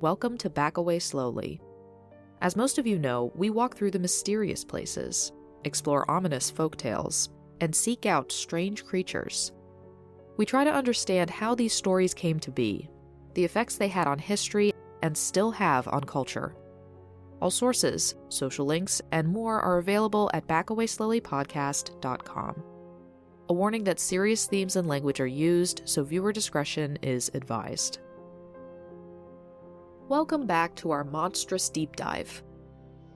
welcome to Back Away Slowly. As most of you know, we walk through the mysterious places, explore ominous folktales, and seek out strange creatures. We try to understand how these stories came to be, the effects they had on history, and still have on culture. All sources, social links, and more are available at backawayslowlypodcast.com. A warning that serious themes and language are used, so viewer discretion is advised. Welcome back to our monstrous deep dive.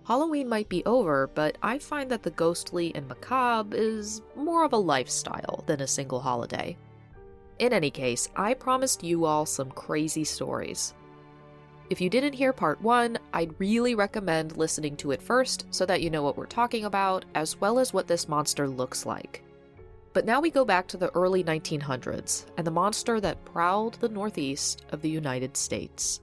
Halloween might be over, but I find that the ghostly and macabre is more of a lifestyle than a single holiday. In any case, I promised you all some crazy stories. If you didn't hear part 1, I'd really recommend listening to it first so that you know what we're talking about, as well as what this monster looks like. But now we go back to the early 1900s, and the monster that prowled the northeast of the United States.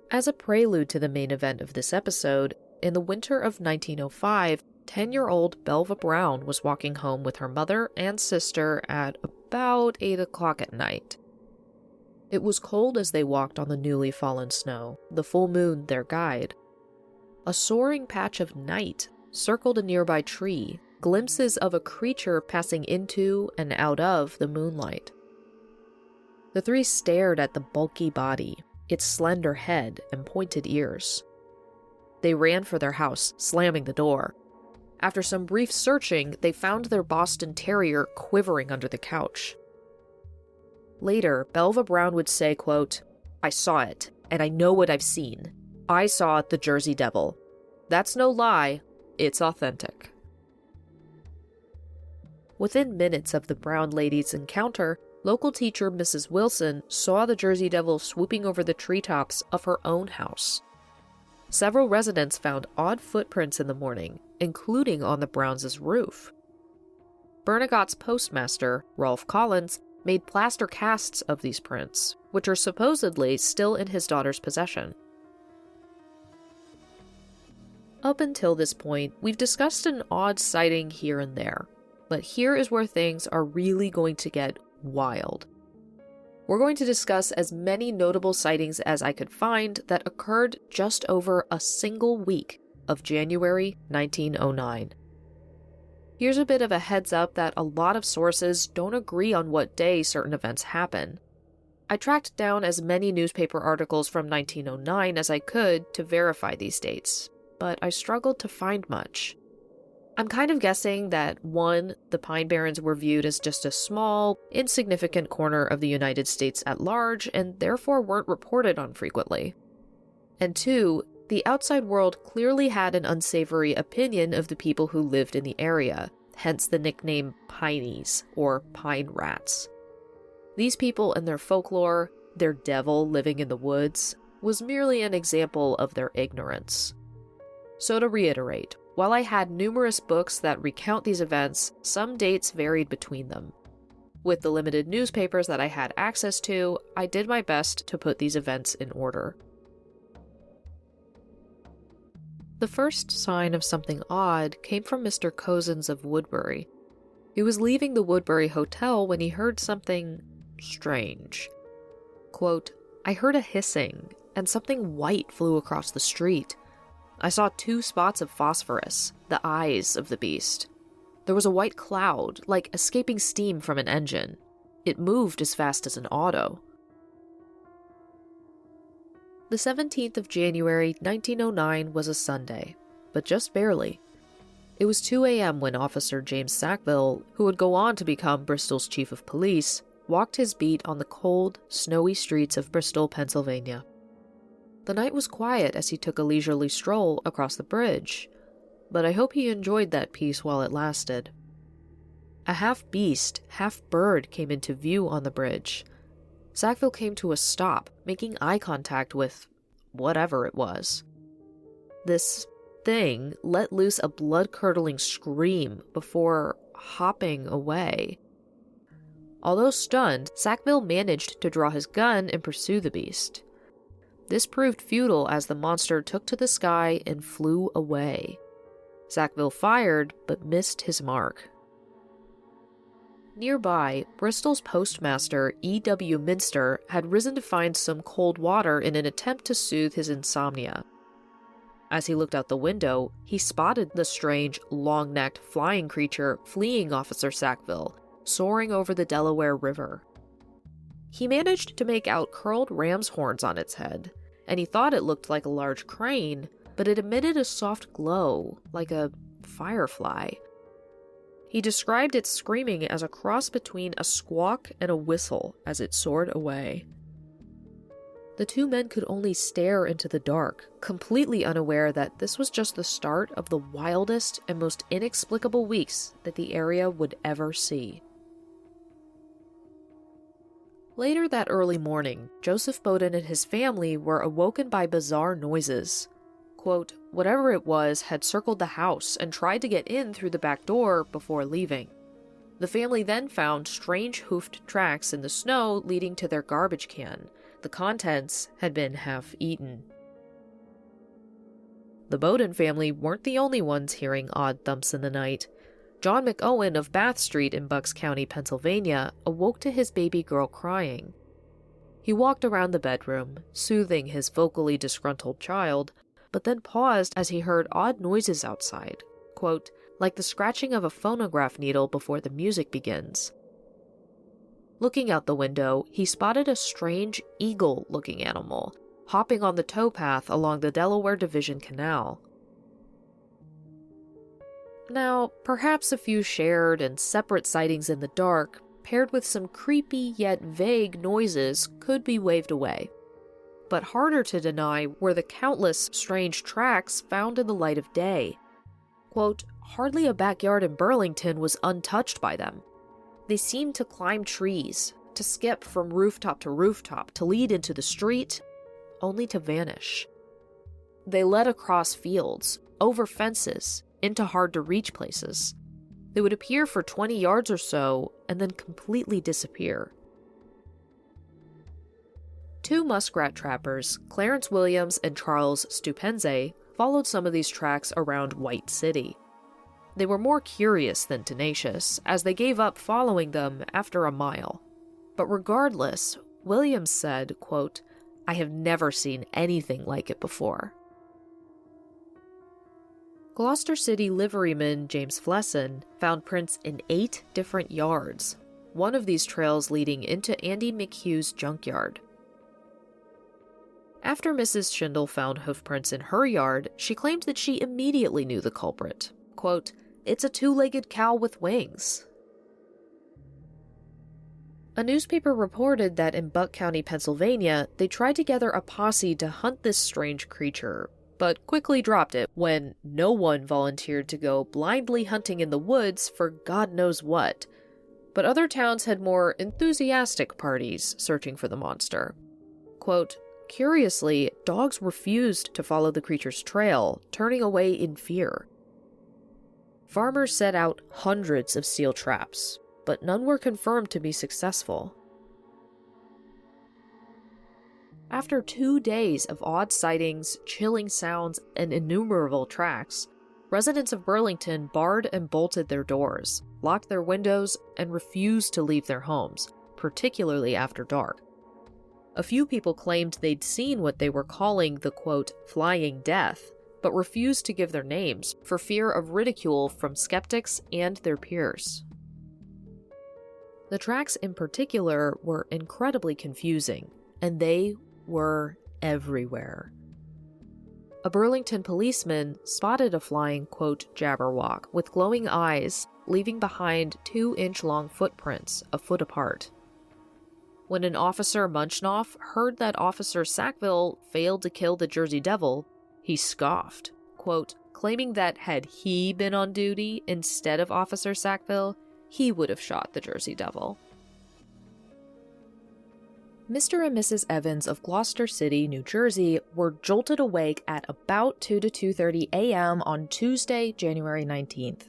As a prelude to the main event of this episode, in the winter of 1905, 10-year-old Belva Brown was walking home with her mother and sister at about 8 o'clock at night. It was cold as they walked on the newly fallen snow, the full moon their guide. A soaring patch of night circled a nearby tree, glimpses of a creature passing into and out of the moonlight. The three stared at the bulky body, its slender head and pointed ears. They ran for their house, slamming the door. After some brief searching, they found their Boston Terrier quivering under the couch. Later, Belva Brown would say, quote, "I saw it, and I know what I've seen. I saw the Jersey Devil. That's no lie, it's authentic." Within minutes of the Brown lady's encounter, local teacher Mrs. Wilson saw the Jersey Devil swooping over the treetops of her own house. Several residents found odd footprints in the morning, including on the Browns' roof. Bernegot's postmaster, Rolf Collins, made plaster casts of these prints, which are supposedly still in his daughter's possession. Up until this point, we've discussed an odd sighting here and there, but here is where things are really going to get wild. We're going to discuss as many notable sightings as I could find that occurred just over a single week of January 1909. Here's a bit of a heads up that a lot of sources don't agree on what day certain events happen. I tracked down as many newspaper articles from 1909 as I could to verify these dates, but I struggled to find much. I'm kind of guessing that 1, the Pine Barrens were viewed as just a small, insignificant corner of the United States at large and therefore weren't reported on frequently. And 2, the outside world clearly had an unsavory opinion of the people who lived in the area, hence the nickname Pineys, or Pine Rats. These people and their folklore, their devil living in the woods, was merely an example of their ignorance. So to reiterate, while I had numerous books that recount these events, some dates varied between them. With the limited newspapers that I had access to, I did my best to put these events in order. The first sign of something odd came from Mr. Cozens of Woodbury. He was leaving the Woodbury Hotel when he heard something strange. Quote, "I heard a hissing, and something white flew across the street. I saw 2 spots of phosphorus, the eyes of the beast. There was a white cloud, like escaping steam from an engine. It moved as fast as an auto." The 17th of January, 1909 was a Sunday, but just barely. It was 2 a.m. when Officer James Sackville, who would go on to become Bristol's chief of police, walked his beat on the cold, snowy streets of Bristol, Pennsylvania. The night was quiet as he took a leisurely stroll across the bridge, but I hope he enjoyed that peace while it lasted. A half-beast, half-bird came into view on the bridge. Sackville came to a stop, making eye contact with whatever it was. This thing let loose a blood-curdling scream before hopping away. Although stunned, Sackville managed to draw his gun and pursue the beast. This proved futile as the monster took to the sky and flew away. Sackville fired, but missed his mark. Nearby, Bristol's postmaster, E.W. Minster, had risen to find some cold water in an attempt to soothe his insomnia. As he looked out the window, he spotted the strange, long-necked flying creature fleeing Officer Sackville, soaring over the Delaware River. He managed to make out curled ram's horns on its head, and he thought it looked like a large crane, but it emitted a soft glow, like a firefly. He described its screaming as a cross between a squawk and a whistle as it soared away. The two men could only stare into the dark, completely unaware that this was just the start of the wildest and most inexplicable weeks that the area would ever see. Later that early morning, Joseph Bowden and his family were awoken by bizarre noises. Quote, whatever it was had circled the house and tried to get in through the back door before leaving. The family then found strange hoofed tracks in the snow leading to their garbage can. The contents had been half eaten. The Bowden family weren't the only ones hearing odd thumps in the night. John McOwen of Bath Street in Bucks County, Pennsylvania, awoke to his baby girl crying. He walked around the bedroom, soothing his vocally disgruntled child, but then paused as he heard odd noises outside, quote, like the scratching of a phonograph needle before the music begins. Looking out the window, he spotted a strange eagle-looking animal, hopping on the towpath along the Delaware Division Canal. Now, perhaps a few shared and separate sightings in the dark, paired with some creepy yet vague noises, could be waved away. But harder to deny were the countless strange tracks found in the light of day. Quote, hardly a backyard in Burlington was untouched by them. They seemed to climb trees, to skip from rooftop to rooftop, to lead into the street, only to vanish. They led across fields, over fences, into hard-to-reach places. They would appear for 20 yards or so, and then completely disappear. Two muskrat trappers, Clarence Williams and Charles Stupenze, followed some of these tracks around White City. They were more curious than tenacious, as they gave up following them after a mile. But regardless, Williams said, quote, I have never seen anything like it before. Gloucester City liveryman James Flesson found prints in 8 different yards, one of these trails leading into Andy McHugh's junkyard. After Mrs. Schindel found hoofprints in her yard, she claimed that she immediately knew the culprit. Quote, it's a 2-legged cow with wings. A newspaper reported that in Buck County, Pennsylvania, they tried to gather a posse to hunt this strange creature, but quickly dropped it when no one volunteered to go blindly hunting in the woods for God knows what. But other towns had more enthusiastic parties searching for the monster. Quote, curiously, dogs refused to follow the creature's trail, turning away in fear. Farmers set out hundreds of steel traps, but none were confirmed to be successful. After 2 days of odd sightings, chilling sounds, and innumerable tracks, residents of Burlington barred and bolted their doors, locked their windows, and refused to leave their homes, particularly after dark. A few people claimed they'd seen what they were calling the, quote, flying death, but refused to give their names for fear of ridicule from skeptics and their peers. The tracks in particular were incredibly confusing, and they were everywhere. A Burlington policeman spotted a flying, quote, jabberwock with glowing eyes, leaving behind 2-inch-long footprints a foot apart. When an Officer Munchnoff heard that Officer Sackville failed to kill the Jersey Devil, he scoffed, quote, claiming that had he been on duty instead of Officer Sackville, he would have shot the Jersey Devil. Mr. and Mrs. Evans of Gloucester City, New Jersey, were jolted awake at about 2 to 2:30 a.m. on Tuesday, January 19th.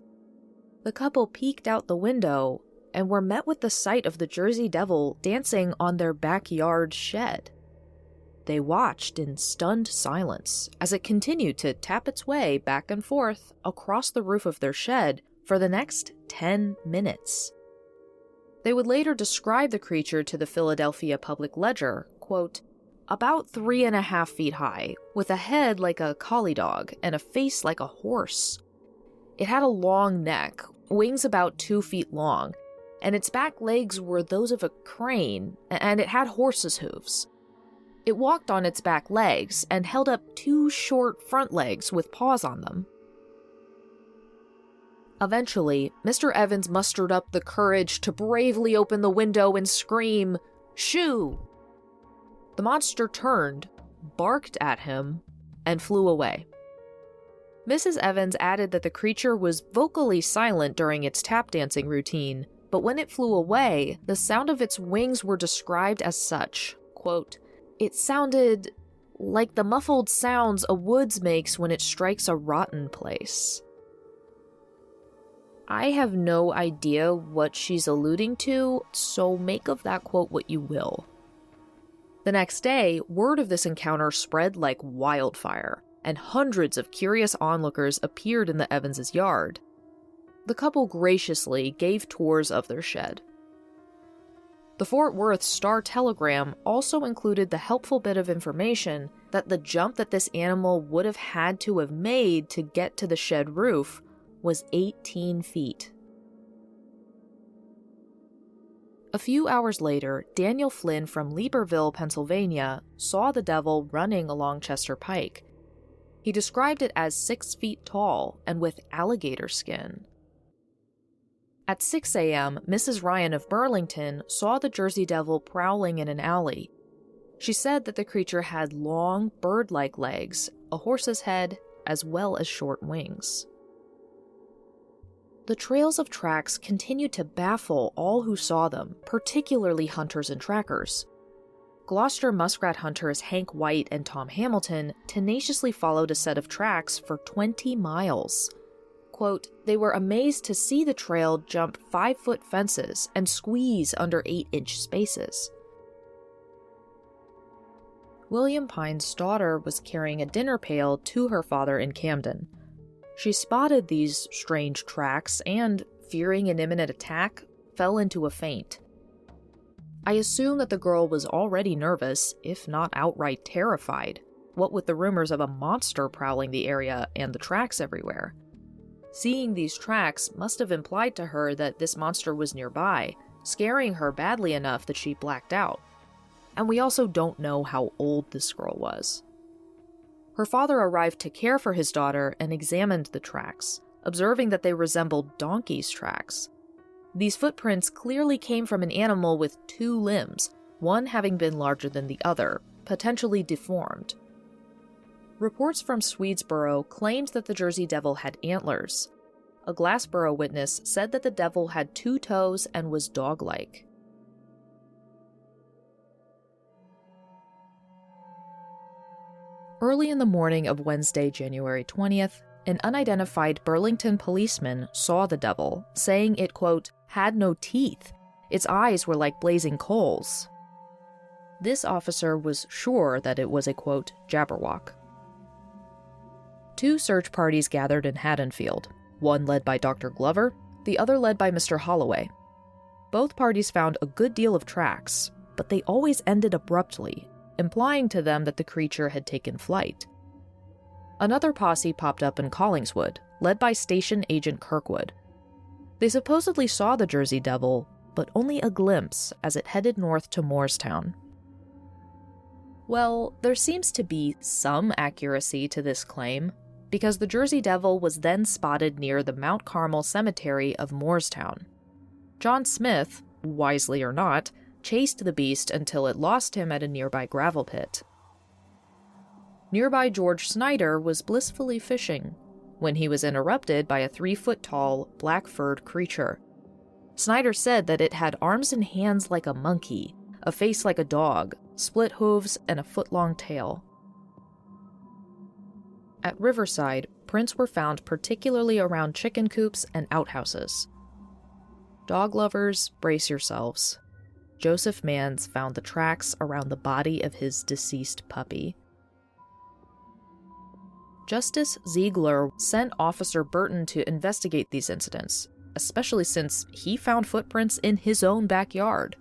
The couple peeked out the window and were met with the sight of the Jersey Devil dancing on their backyard shed. They watched in stunned silence as it continued to tap its way back and forth across the roof of their shed for the next 10 minutes. They would later describe the creature to the Philadelphia Public Ledger, quote, about 3.5 feet high, with a head like a collie dog and a face like a horse. It had a long neck, wings about 2 feet long, and its back legs were those of a crane, and it had horse's hooves. It walked on its back legs and held up 2 short front legs with paws on them. Eventually, Mr. Evans mustered up the courage to bravely open the window and scream, "Shoo!" The monster turned, barked at him, and flew away. Mrs. Evans added that the creature was vocally silent during its tap dancing routine, but when it flew away, the sound of its wings were described as such, quote, "It sounded like the muffled sounds a woods makes when it strikes a rotten place." I have no idea what she's alluding to, so make of that quote what you will. The next day, word of this encounter spread like wildfire, and hundreds of curious onlookers appeared in the Evans' yard. The couple graciously gave tours of their shed. The Fort Worth Star-Telegram also included the helpful bit of information that the jump that this animal would have had to have made to get to the shed roof was 18 feet. A few hours later, Daniel Flynn from Leeberville, Pennsylvania, saw the devil running along Chester Pike. He described it as 6 feet tall and with alligator skin. At 6 a.m., Mrs. Ryan of Burlington saw the Jersey Devil prowling in an alley. She said that the creature had long, bird-like legs, a horse's head, as well as short wings. The trails of tracks continued to baffle all who saw them, particularly hunters and trackers. Gloucester muskrat hunters Hank White and Tom Hamilton tenaciously followed a set of tracks for 20 miles. Quote, "They were amazed to see the trail jump 5-foot fences and squeeze under 8-inch spaces." William Pine's daughter was carrying a dinner pail to her father in Camden. She spotted these strange tracks and, fearing an imminent attack, fell into a faint. I assume that the girl was already nervous, if not outright terrified, what with the rumors of a monster prowling the area and the tracks everywhere. Seeing these tracks must have implied to her that this monster was nearby, scaring her badly enough that she blacked out. And we also don't know how old this girl was. Her father arrived to care for his daughter and examined the tracks, observing that they resembled donkey's tracks. These footprints clearly came from an animal with 2 limbs, one having been larger than the other, potentially deformed. Reports from Swedesboro claimed that the Jersey Devil had antlers. A Glassboro witness said that the devil had 2 toes and was dog-like. Early in the morning of Wednesday, January 20th, an unidentified Burlington policeman saw the devil, saying it, quote, "had no teeth. Its eyes were like blazing coals." This officer was sure that it was a, quote, "Jabberwock." 2 search parties gathered in Haddonfield, one led by Dr. Glover, the other led by Mr. Holloway. Both parties found a good deal of tracks, but they always ended abruptly, implying to them that the creature had taken flight. Another posse popped up in Collingswood, led by Station Agent Kirkwood. They supposedly saw the Jersey Devil, but only a glimpse as it headed north to Moorestown. Well, there seems to be some accuracy to this claim, because the Jersey Devil was then spotted near the Mount Carmel Cemetery of Moorestown. John Smith, wisely or not, chased the beast until it lost him at a nearby gravel pit. Nearby George Snyder was blissfully fishing when he was interrupted by a 3-foot-tall, black-furred creature. Snyder said that it had arms and hands like a monkey, a face like a dog, split hooves, and a foot-long tail. At Riverside, prints were found particularly around chicken coops and outhouses. Dog lovers, brace yourselves. Joseph Mans found the tracks around the body of his deceased puppy. Justice Ziegler sent Officer Burton to investigate these incidents, especially since he found footprints in his own backyard.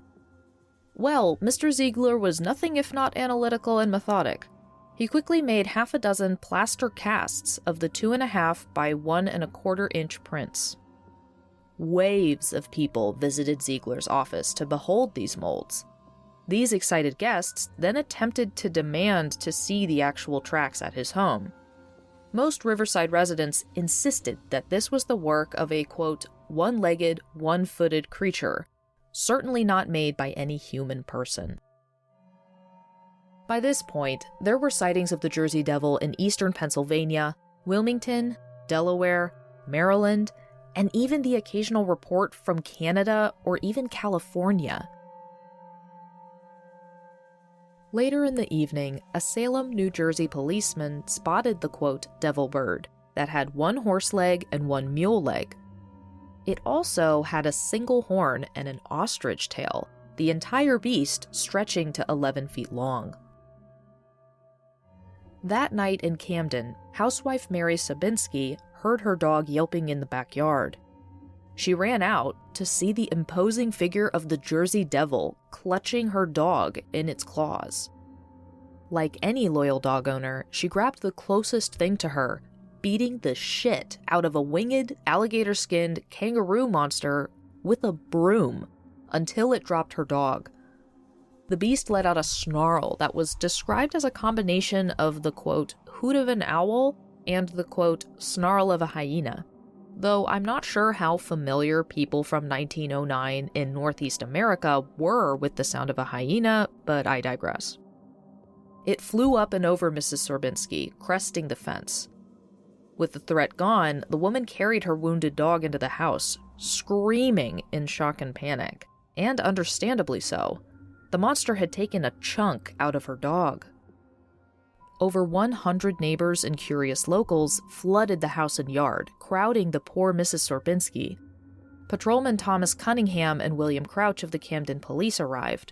Well, Mr. Ziegler was nothing if not analytical and methodic. He quickly made half a dozen plaster casts of the 2.5 by 1.25 inch prints. Waves of people visited Ziegler's office to behold these molds. These excited guests then attempted to demand to see the actual tracks at his home. Most Riverside residents insisted that this was the work of a, quote, one-legged, one-footed creature, certainly not made by any human person. By this point, there were sightings of the Jersey Devil in eastern Pennsylvania, Wilmington, Delaware, Maryland, and even the occasional report from Canada or even California. Later in the evening, a Salem, New Jersey policeman spotted the, quote, devil bird that had one horse leg and one mule leg. It also had a single horn and an ostrich tail, the entire beast stretching to 11 feet long. That night in Camden, housewife Mary Sabinski heard her dog yelping in the backyard. She ran out to see the imposing figure of the Jersey Devil clutching her dog in its claws. Like any loyal dog owner, she grabbed the closest thing to her, beating the shit out of a winged, alligator-skinned kangaroo monster with a broom until it dropped her dog. The beast let out a snarl that was described as a combination of the, quote, hoot of an owl and the, quote, snarl of a hyena. Though I'm not sure how familiar people from 1909 in Northeast America were with the sound of a hyena, but I digress. It flew up and over Mrs. Sorbinski, cresting the fence. With the threat gone, the woman carried her wounded dog into the house, screaming in shock and panic, and understandably so. The monster had taken a chunk out of her dog. Over 100 neighbors and curious locals flooded the house and yard, crowding the poor Mrs. Sorbinski. Patrolman Thomas Cunningham and William Crouch of the Camden Police arrived.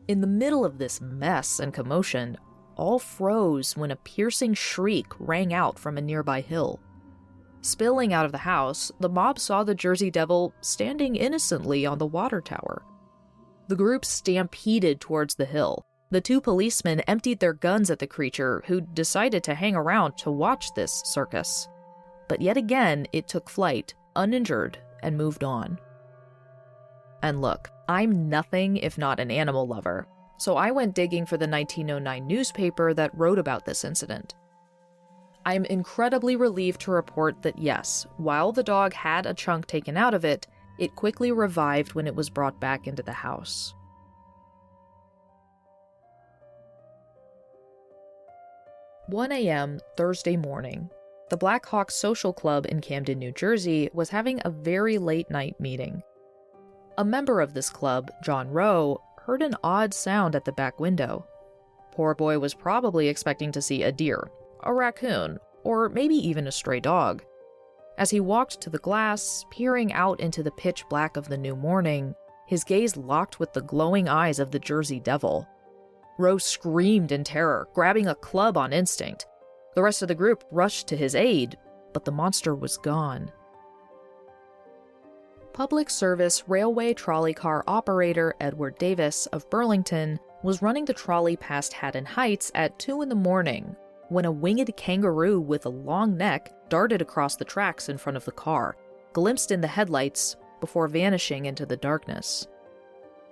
In the middle of this mess and commotion, all froze when a piercing shriek rang out from a nearby hill. Spilling out of the house, the mob saw the Jersey Devil standing innocently on the water tower. The group stampeded towards the hill. The two policemen emptied their guns at the creature, who decided to hang around to watch this circus. But yet again, it took flight, uninjured, and moved on. And look, I'm nothing if not an animal lover, so I went digging for the 1909 newspaper that wrote about this incident. I'm incredibly relieved to report that yes, while the dog had a chunk taken out of it, it quickly revived when it was brought back into the house. "1 a.m. Thursday morning. The Black Hawk Social Club in Camden, New Jersey, was having a very late-night meeting. A member of this club, John Rowe, heard an odd sound at the back window. Poor boy was probably expecting to see a deer, a raccoon, or maybe even a stray dog. As he walked to the glass, peering out into the pitch black of the new morning, his gaze locked with the glowing eyes of the Jersey Devil. Rowe screamed in terror, grabbing a club on instinct. The rest of the group rushed to his aid, but the monster was gone. Public service railway trolley car operator Edward Davis of Burlington was running the trolley past Haddon Heights at 2 a.m. when a winged kangaroo with a long neck darted across the tracks in front of the car, glimpsed in the headlights before vanishing into the darkness.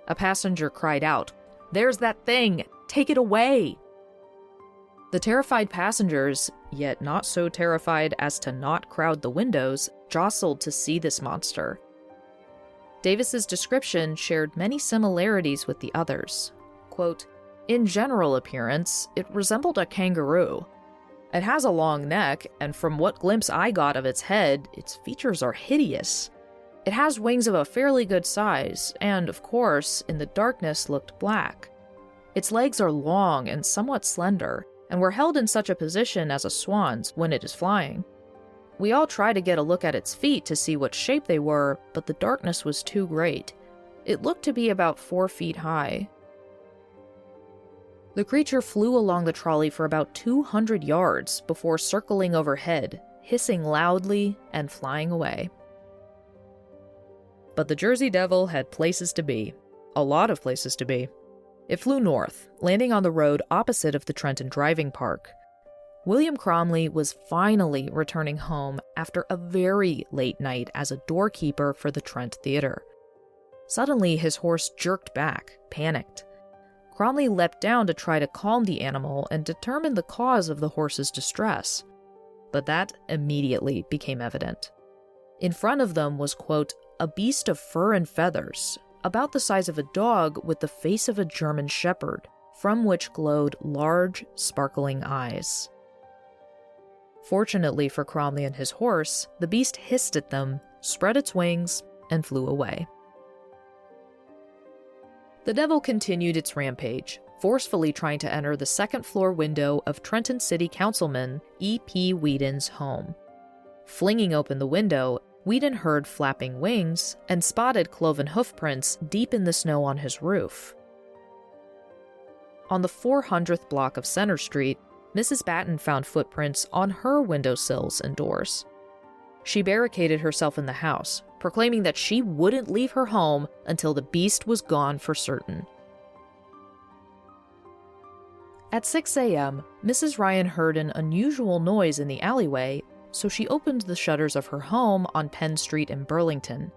A passenger cried out, "There's that thing! Take it away!" The terrified passengers, yet not so terrified as to not crowd the windows, jostled to see this monster. Davis's description shared many similarities with the others. Quote, "In general appearance, it resembled a kangaroo. It has a long neck, and from what glimpse I got of its head, its features are hideous. It has wings of a fairly good size, and, of course, in the darkness looked black. Its legs are long and somewhat slender, and were held in such a position as a swan's when it is flying. We all tried to get a look at its feet to see what shape they were, but the darkness was too great. It looked to be about 4 feet high." The creature flew along the trolley for about 200 yards before circling overhead, hissing loudly and flying away. But the Jersey Devil had places to be. A lot of places to be. It flew north, landing on the road opposite of the Trenton Driving Park. William Cromley was finally returning home after a very late night as a doorkeeper for the Trent Theater. Suddenly, his horse jerked back, panicked. Cromley leapt down to try to calm the animal and determine the cause of the horse's distress. But that immediately became evident. In front of them was, quote, a beast of fur and feathers, about the size of a dog with the face of a German shepherd, from which glowed large, sparkling eyes. Fortunately for Cromley and his horse, the beast hissed at them, spread its wings, and flew away. The devil continued its rampage, forcefully trying to enter the second-floor window of Trenton City Councilman E.P. Whedon's home. Flinging open the window, Whedon heard flapping wings and spotted cloven hoofprints deep in the snow on his roof. On the 400th block of Center Street, Mrs. Batten found footprints on her windowsills and doors. She barricaded herself in the house, proclaiming that she wouldn't leave her home until the beast was gone for certain. At 6 a.m., Mrs. Ryan heard an unusual noise in the alleyway, so she opened the shutters of her home on Penn Street in Burlington.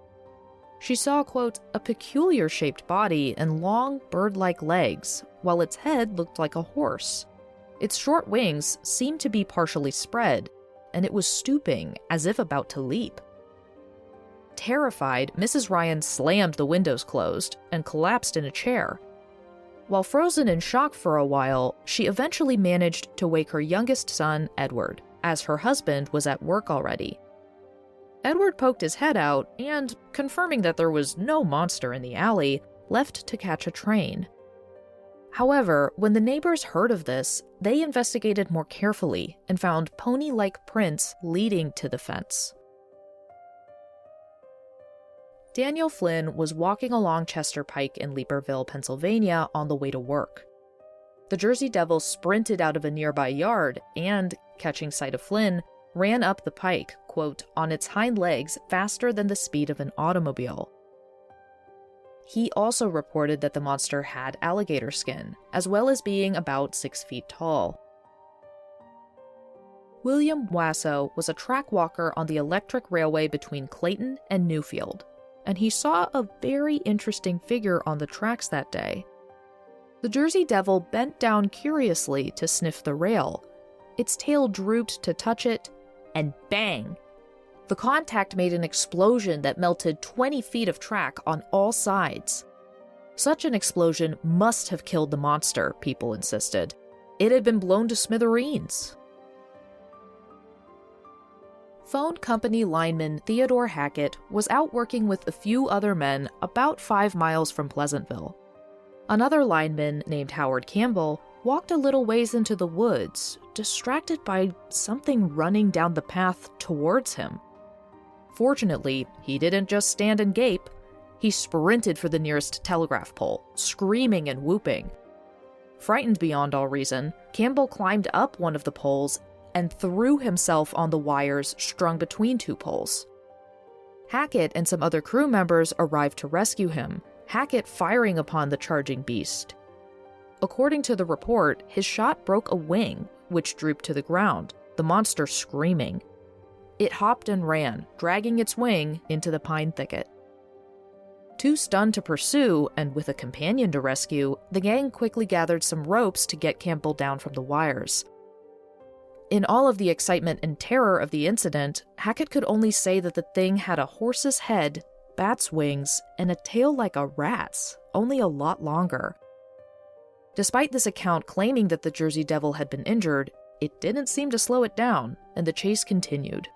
She saw, quote, a peculiar-shaped body and long, bird-like legs, while its head looked like a horse. Its short wings seemed to be partially spread, and it was stooping as if about to leap. Terrified, Mrs. Ryan slammed the windows closed and collapsed in a chair. While frozen in shock for a while, she eventually managed to wake her youngest son, Edward, as her husband was at work already. Edward poked his head out and, confirming that there was no monster in the alley, left to catch a train. However, when the neighbors heard of this, they investigated more carefully and found pony-like prints leading to the fence. Daniel Flynn was walking along Chester Pike in Leaperville, Pennsylvania, on the way to work. The Jersey Devil sprinted out of a nearby yard and, catching sight of Flynn, ran up the pike, quote, on its hind legs faster than the speed of an automobile. He also reported that the monster had alligator skin, as well as being about 6 feet tall. William Wasso was a track walker on the electric railway between Clayton and Newfield, and he saw a very interesting figure on the tracks that day. The Jersey Devil bent down curiously to sniff the rail. Its tail drooped to touch it, and bang! The contact made an explosion that melted 20 feet of track on all sides. Such an explosion must have killed the monster, people insisted. It had been blown to smithereens. Phone company lineman Theodore Hackett was out working with a few other men about 5 miles from Pleasantville. Another lineman named Howard Campbell walked a little ways into the woods, distracted by something running down the path towards him. Fortunately, he didn't just stand and gape. He sprinted for the nearest telegraph pole, screaming and whooping. Frightened beyond all reason, Campbell climbed up one of the poles and threw himself on the wires strung between 2 poles. Hackett and some other crew members arrived to rescue him, Hackett firing upon the charging beast. According to the report, his shot broke a wing, which drooped to the ground, the monster screaming. It hopped and ran, dragging its wing into the pine thicket. Too stunned to pursue, and with a companion to rescue, the gang quickly gathered some ropes to get Campbell down from the wires. In all of the excitement and terror of the incident, Hackett could only say that the thing had a horse's head, bat's wings, and a tail like a rat's, only a lot longer. Despite this account claiming that the Jersey Devil had been injured, it didn't seem to slow it down, and the chase continued.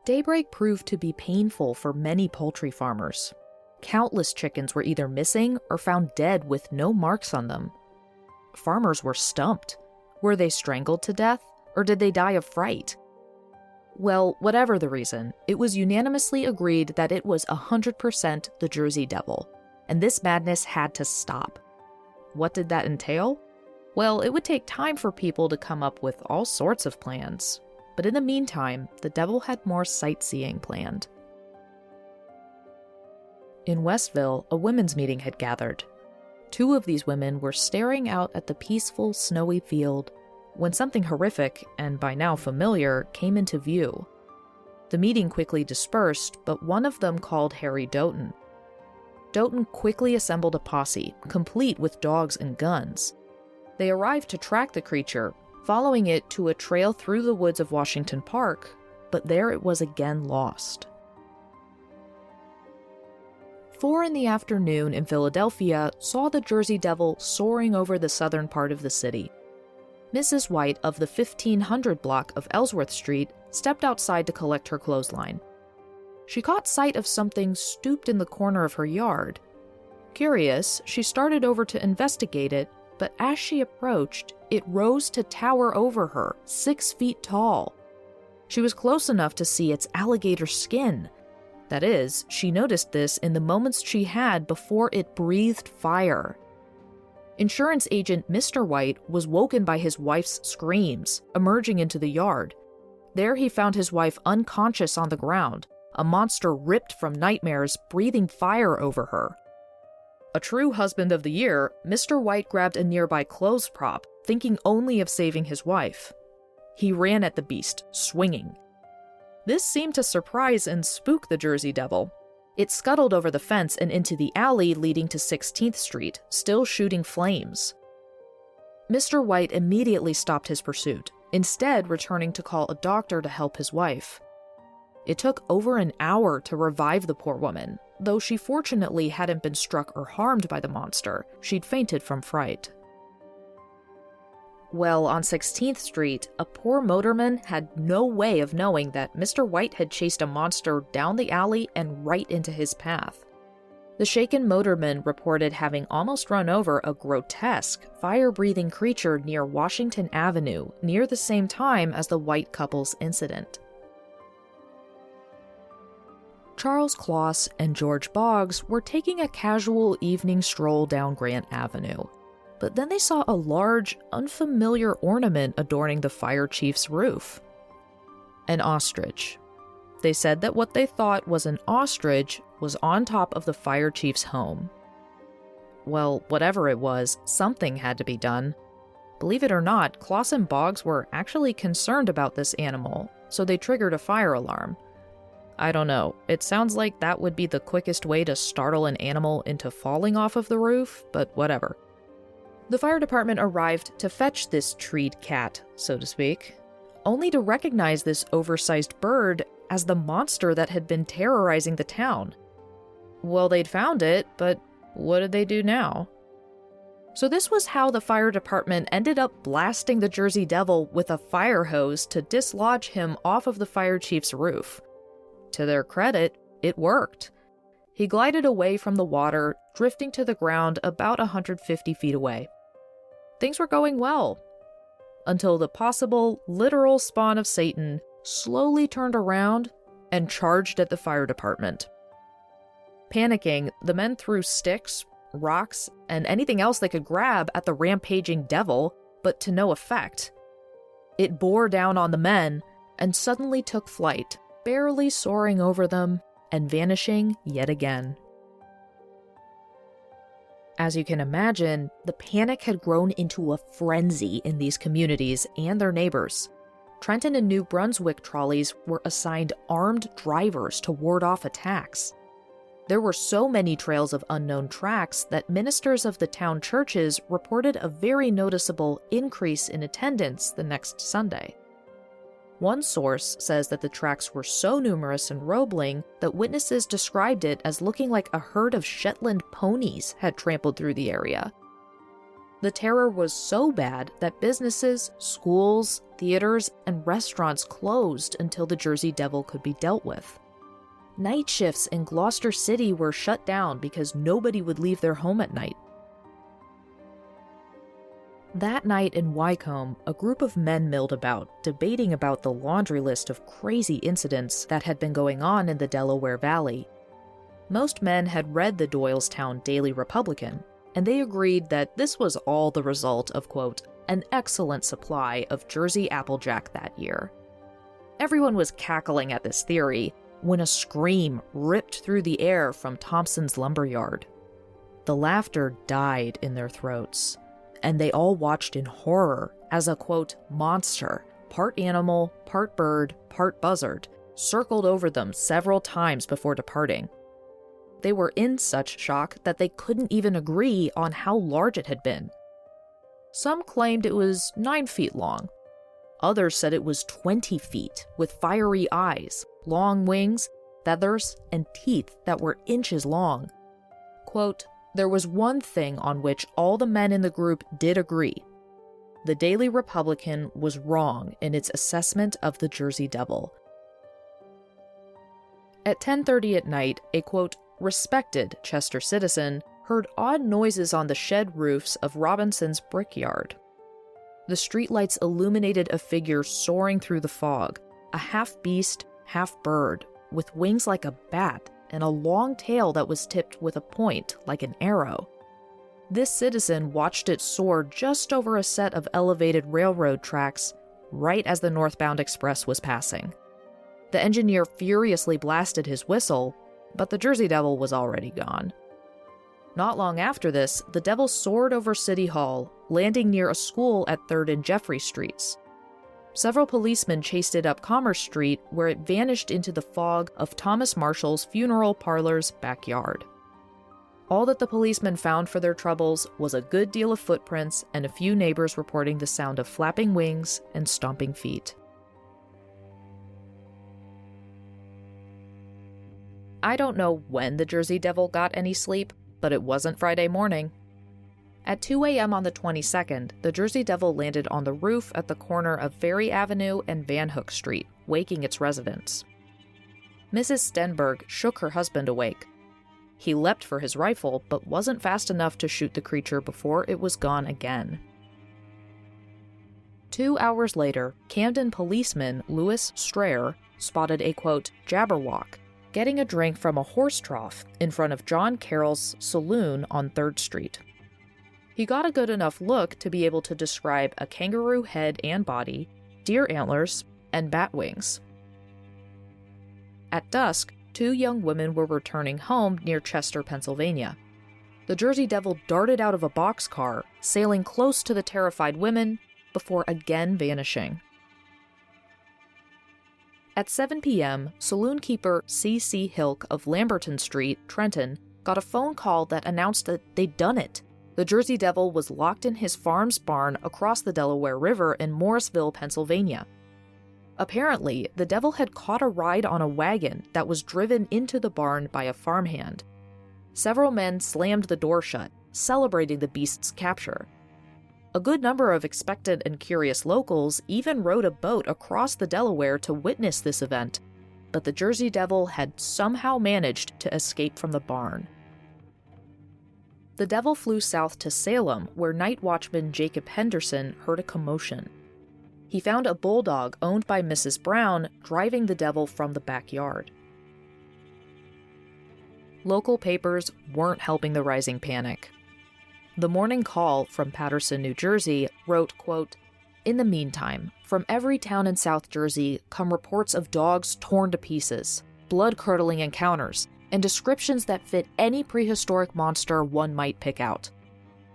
Daybreak proved to be painful for many poultry farmers. Countless chickens were either missing or found dead with no marks on them. Farmers were stumped. Were they strangled to death, or did they die of fright? Well, whatever the reason, it was unanimously agreed that it was 100% the Jersey Devil, and this madness had to stop. What did that entail? Well, it would take time for people to come up with all sorts of plans. But in the meantime, the devil had more sightseeing planned. In Westville, a women's meeting had gathered. 2 of these women were staring out at the peaceful, snowy field when something horrific, and by now familiar, came into view. The meeting quickly dispersed, but one of them called Harry Doughton. Doughton quickly assembled a posse, complete with dogs and guns. They arrived to track the creature, following it to a trail through the woods of Washington Park, but there it was again lost. 4 in the afternoon in Philadelphia saw the Jersey Devil soaring over the southern part of the city. Mrs. White of the 1500 block of Ellsworth Street stepped outside to collect her clothesline. She caught sight of something stooped in the corner of her yard. Curious, she started over to investigate it, but as she approached, it rose to tower over her, 6 feet tall. She was close enough to see its alligator skin. That is, she noticed this in the moments she had before it breathed fire. Insurance agent Mr. White was woken by his wife's screams, emerging into the yard. There he found his wife unconscious on the ground, a monster ripped from nightmares, breathing fire over her. A true husband of the year, Mr. White grabbed a nearby clothes prop, thinking only of saving his wife. He ran at the beast, swinging. This seemed to surprise and spook the Jersey Devil. It scuttled over the fence and into the alley leading to 16th Street, still shooting flames. Mr. White immediately stopped his pursuit, instead returning to call a doctor to help his wife. It took over an hour to revive the poor woman, though she fortunately hadn't been struck or harmed by the monster. She'd fainted from fright. Well, on 16th Street, a poor motorman had no way of knowing that Mr. White had chased a monster down the alley and right into his path. The shaken motorman reported having almost run over a grotesque, fire-breathing creature near Washington Avenue, near the same time as the White couple's incident. Charles Kloss and George Boggs were taking a casual evening stroll down Grant Avenue. But then they saw a large, unfamiliar ornament adorning the fire chief's roof. An ostrich. They said that what they thought was an ostrich was on top of the fire chief's home. Well, whatever it was, something had to be done. Believe it or not, Kloss and Boggs were actually concerned about this animal, so they triggered a fire alarm. I don't know, it sounds like that would be the quickest way to startle an animal into falling off of the roof, but whatever. The fire department arrived to fetch this treed cat, so to speak, only to recognize this oversized bird as the monster that had been terrorizing the town. Well, they'd found it, but what did they do now? So this was how the fire department ended up blasting the Jersey Devil with a fire hose to dislodge him off of the fire chief's roof. To their credit, it worked. He glided away from the water, drifting to the ground about 150 feet away. Things were going well, until the possible, literal spawn of Satan slowly turned around and charged at the fire department. Panicking, the men threw sticks, rocks, and anything else they could grab at the rampaging devil, but to no effect. It bore down on the men and suddenly took flight, barely soaring over them and vanishing yet again. As you can imagine, the panic had grown into a frenzy in these communities and their neighbors. Trenton and New Brunswick trolleys were assigned armed drivers to ward off attacks. There were so many trails of unknown tracks that ministers of the town churches reported a very noticeable increase in attendance the next Sunday. One source says that the tracks were so numerous and roebling that witnesses described it as looking like a herd of Shetland ponies had trampled through the area. The terror was so bad that businesses, schools, theaters, and restaurants closed until the Jersey Devil could be dealt with. Night shifts in Gloucester City were shut down because nobody would leave their home at night. That night in Wycombe, a group of men milled about, debating about the laundry list of crazy incidents that had been going on in the Delaware Valley. Most men had read the Doylestown Daily Republican, and they agreed that this was all the result of, quote, an excellent supply of Jersey Applejack that year. Everyone was cackling at this theory, when a scream ripped through the air from Thompson's lumberyard. The laughter died in their throats, and they all watched in horror as a, quote, monster, part animal, part bird, part buzzard, circled over them several times before departing. They were in such shock that they couldn't even agree on how large it had been. Some claimed it was 9 feet long. Others said it was 20 feet, with fiery eyes, long wings, feathers, and teeth that were inches long. Quote, there was one thing on which all the men in the group did agree. The Daily Republican was wrong in its assessment of the Jersey Devil. At 10:30 at night, a, quote, respected Chester citizen heard odd noises on the shed roofs of Robinson's brickyard. The streetlights illuminated a figure soaring through the fog, a half-beast, half-bird, with wings like a bat and a long tail that was tipped with a point like an arrow. This citizen watched it soar just over a set of elevated railroad tracks right as the northbound express was passing. The engineer furiously blasted his whistle, but the Jersey Devil was already gone. Not long after this, the devil soared over City Hall, landing near a school at 3rd and Jeffrey Streets. Several policemen chased it up Commerce Street, where it vanished into the fog of Thomas Marshall's funeral parlor's backyard. All that the policemen found for their troubles was a good deal of footprints and a few neighbors reporting the sound of flapping wings and stomping feet. I don't know when the Jersey Devil got any sleep, but it wasn't Friday morning. At 2 a.m. on the 22nd, the Jersey Devil landed on the roof at the corner of Ferry Avenue and Van Hook Street, waking its residents. Mrs. Stenberg shook her husband awake. He leapt for his rifle, but wasn't fast enough to shoot the creature before it was gone again. 2 hours later, Camden policeman Louis Strayer spotted a, quote, jabberwock, getting a drink from a horse trough in front of John Carroll's saloon on 3rd Street. He got a good enough look to be able to describe a kangaroo head and body, deer antlers, and bat wings. At dusk, 2 young women were returning home near Chester, Pennsylvania. The Jersey Devil darted out of a boxcar, sailing close to the terrified women, before again vanishing. At 7 p.m., saloon keeper C.C. Hilk of Lamberton Street, Trenton, got a phone call that announced that they'd done it. The Jersey Devil was locked in his farm's barn across the Delaware River in Morrisville, Pennsylvania. Apparently, the devil had caught a ride on a wagon that was driven into the barn by a farmhand. Several men slammed the door shut, celebrating the beast's capture. A good number of expectant and curious locals even rowed a boat across the Delaware to witness this event, but the Jersey Devil had somehow managed to escape from the barn. The devil flew south to Salem, where night watchman Jacob Henderson heard a commotion. He found a bulldog owned by Mrs. Brown driving the devil from the backyard. Local papers weren't helping the rising panic. The Morning Call from Paterson, New Jersey, wrote, quote, in the meantime, from every town in South Jersey come reports of dogs torn to pieces, blood-curdling encounters, and descriptions that fit any prehistoric monster one might pick out.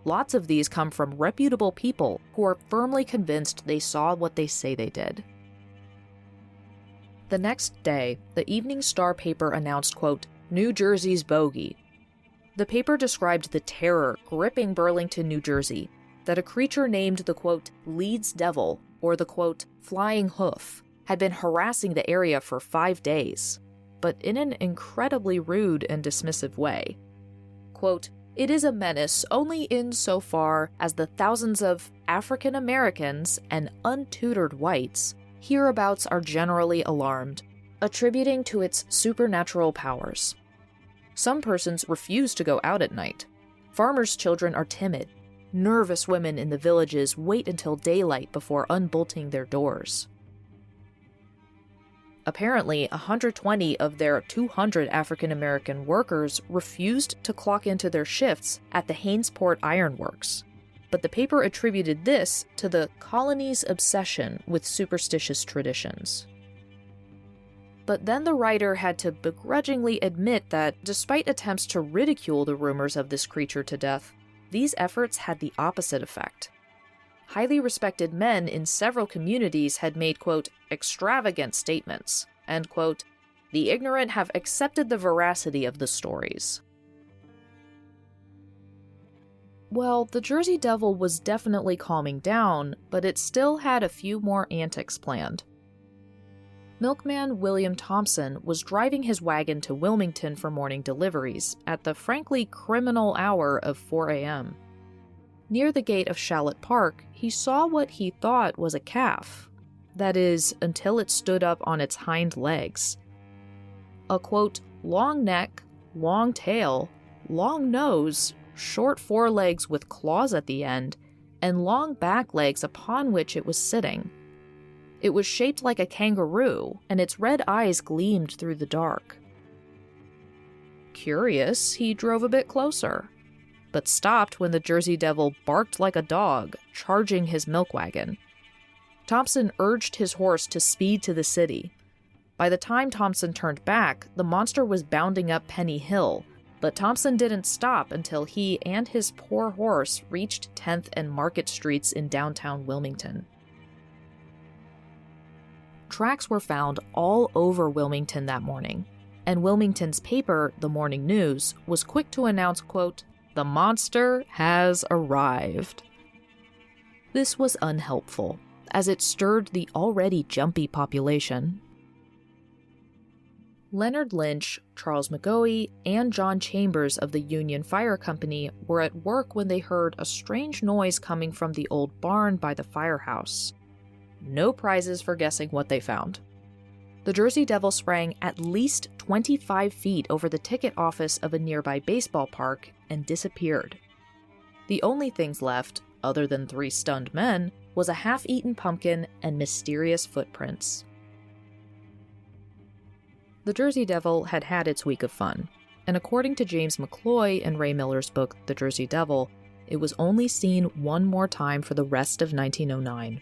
Lots of these come from reputable people who are firmly convinced they saw what they say they did. The next day, the Evening Star paper announced, quote, New Jersey's bogey. The paper described the terror gripping Burlington, New Jersey, that a creature named the, quote, Leeds Devil, or the, quote, Flying Hoof, had been harassing the area for 5 days, but in an incredibly rude and dismissive way. Quote, it is a menace only insofar as the thousands of African Americans and untutored whites hereabouts are generally alarmed, attributing to its supernatural powers. Some persons refuse to go out at night. Farmers' children are timid. Nervous women in the villages wait until daylight before unbolting their doors. Apparently, 120 of their 200 African American workers refused to clock into their shifts at the Hainesport Iron Works, but the paper attributed this to the colony's obsession with superstitious traditions. But then the writer had to begrudgingly admit that, despite attempts to ridicule the rumors of this creature to death, these efforts had the opposite effect. Highly respected men in several communities had made, quote, extravagant statements, and, quote, the ignorant have accepted the veracity of the stories. Well, the Jersey Devil was definitely calming down, but it still had a few more antics planned. Milkman William Thompson was driving his wagon to Wilmington for morning deliveries at the frankly criminal hour of 4 a.m. Near the gate of Shallot Park, he saw what he thought was a calf. That is, until it stood up on its hind legs. A, quote, long neck, long tail, long nose, short forelegs with claws at the end, and long back legs upon which it was sitting. It was shaped like a kangaroo, and its red eyes gleamed through the dark. Curious, he drove a bit closer, but stopped when the Jersey Devil barked like a dog, charging his milk wagon. Thompson urged his horse to speed to the city. By the time Thompson turned back, the monster was bounding up Penny Hill, but Thompson didn't stop until he and his poor horse reached 10th and Market Streets in downtown Wilmington. Tracks were found all over Wilmington that morning, and Wilmington's paper, the Morning News, was quick to announce, quote, the monster has arrived. This was unhelpful, as it stirred the already jumpy population. Leonard Lynch, Charles McGoey, and John Chambers of the Union Fire Company were at work when they heard a strange noise coming from the old barn by the firehouse. No prizes for guessing what they found. The Jersey Devil sprang at least 25 feet over the ticket office of a nearby baseball park and disappeared. The only things left, other than 3 stunned men, was a half-eaten pumpkin and mysterious footprints. The Jersey Devil had had its week of fun, and according to James McCloy in Ray Miller's book The Jersey Devil, it was only seen one more time for the rest of 1909.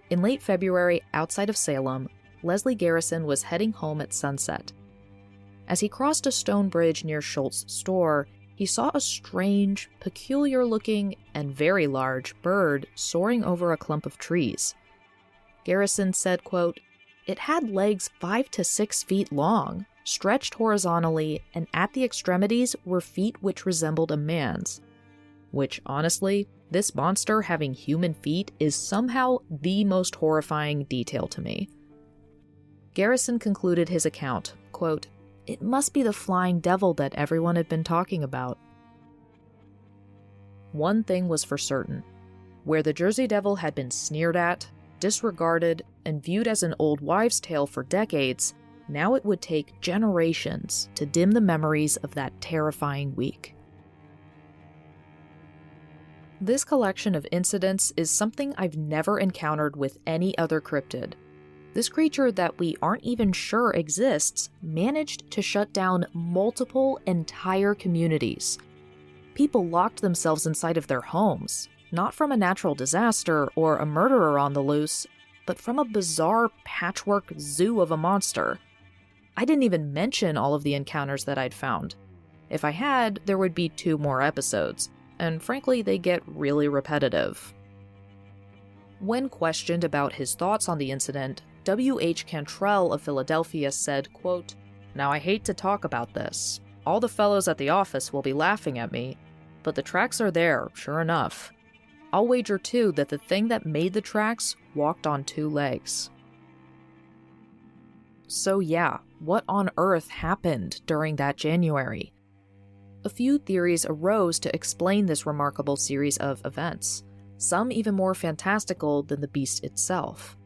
In late February, outside of Salem, Leslie Garrison was heading home at sunset. As he crossed a stone bridge near Schultz's store, he saw a strange, peculiar-looking, and very large bird soaring over a clump of trees. Garrison said, quote, it had legs 5 to 6 feet long, stretched horizontally, and at the extremities were feet which resembled a man's. Which, honestly, this monster having human feet is somehow the most horrifying detail to me. Garrison concluded his account, quote, it must be the flying devil that everyone had been talking about. One thing was for certain. Where the Jersey Devil had been sneered at, disregarded, and viewed as an old wives' tale for decades, now it would take generations to dim the memories of that terrifying week. This collection of incidents is something I've never encountered with any other cryptid. This creature that we aren't even sure exists managed to shut down multiple entire communities. People locked themselves inside of their homes, not from a natural disaster or a murderer on the loose, but from a bizarre patchwork zoo of a monster. I didn't even mention all of the encounters that I'd found. If I had, there would be 2 more episodes, and frankly, they get really repetitive. When questioned about his thoughts on the incident, W.H. Cantrell of Philadelphia said, quote, now I hate to talk about this. All the fellows at the office will be laughing at me, but the tracks are there, sure enough. I'll wager, too, that the thing that made the tracks walked on 2 legs. So yeah, what on earth happened during that January? A few theories arose to explain this remarkable series of events, some even more fantastical than the beast itself.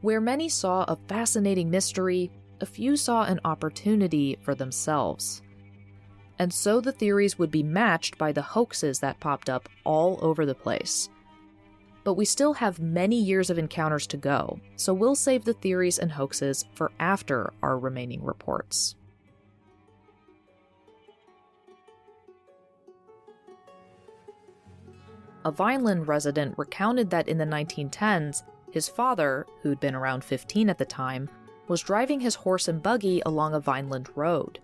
Where many saw a fascinating mystery, a few saw an opportunity for themselves. And so the theories would be matched by the hoaxes that popped up all over the place. But we still have many years of encounters to go, so we'll save the theories and hoaxes for after our remaining reports. A Vineland resident recounted that in the 1910s, his father, who'd been around 15 at the time, was driving his horse and buggy along a Vineland road.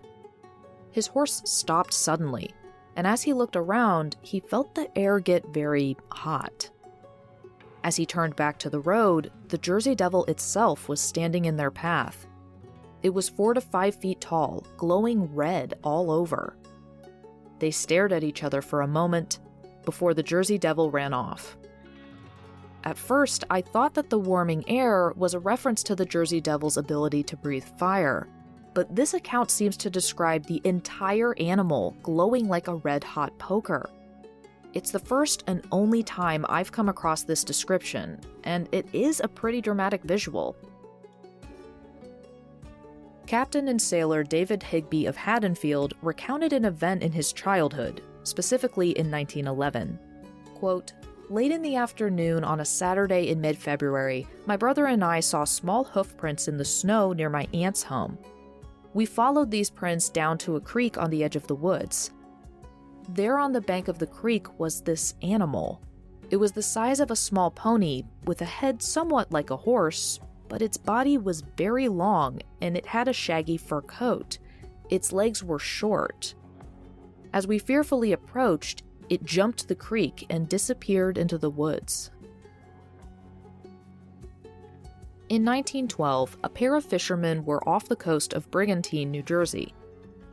His horse stopped suddenly, and as he looked around, he felt the air get very hot. As he turned back to the road, the Jersey Devil itself was standing in their path. It was 4 to 5 feet tall, glowing red all over. They stared at each other for a moment before the Jersey Devil ran off. At first, I thought that the warming air was a reference to the Jersey Devil's ability to breathe fire, but this account seems to describe the entire animal glowing like a red-hot poker. It's the first and only time I've come across this description, and it is a pretty dramatic visual. Captain and sailor David Higby of Haddonfield recounted an event in his childhood, specifically in 1911. Quote, "Late in the afternoon on a Saturday in mid-February, my brother and I saw small hoof prints in the snow near my aunt's home. We followed these prints down to a creek on the edge of the woods. There on the bank of the creek was this animal. It was the size of a small pony, with a head somewhat like a horse, but its body was very long and it had a shaggy fur coat. Its legs were short. As we fearfully approached, it jumped the creek and disappeared into the woods." In 1912, a pair of fishermen were off the coast of Brigantine, New Jersey.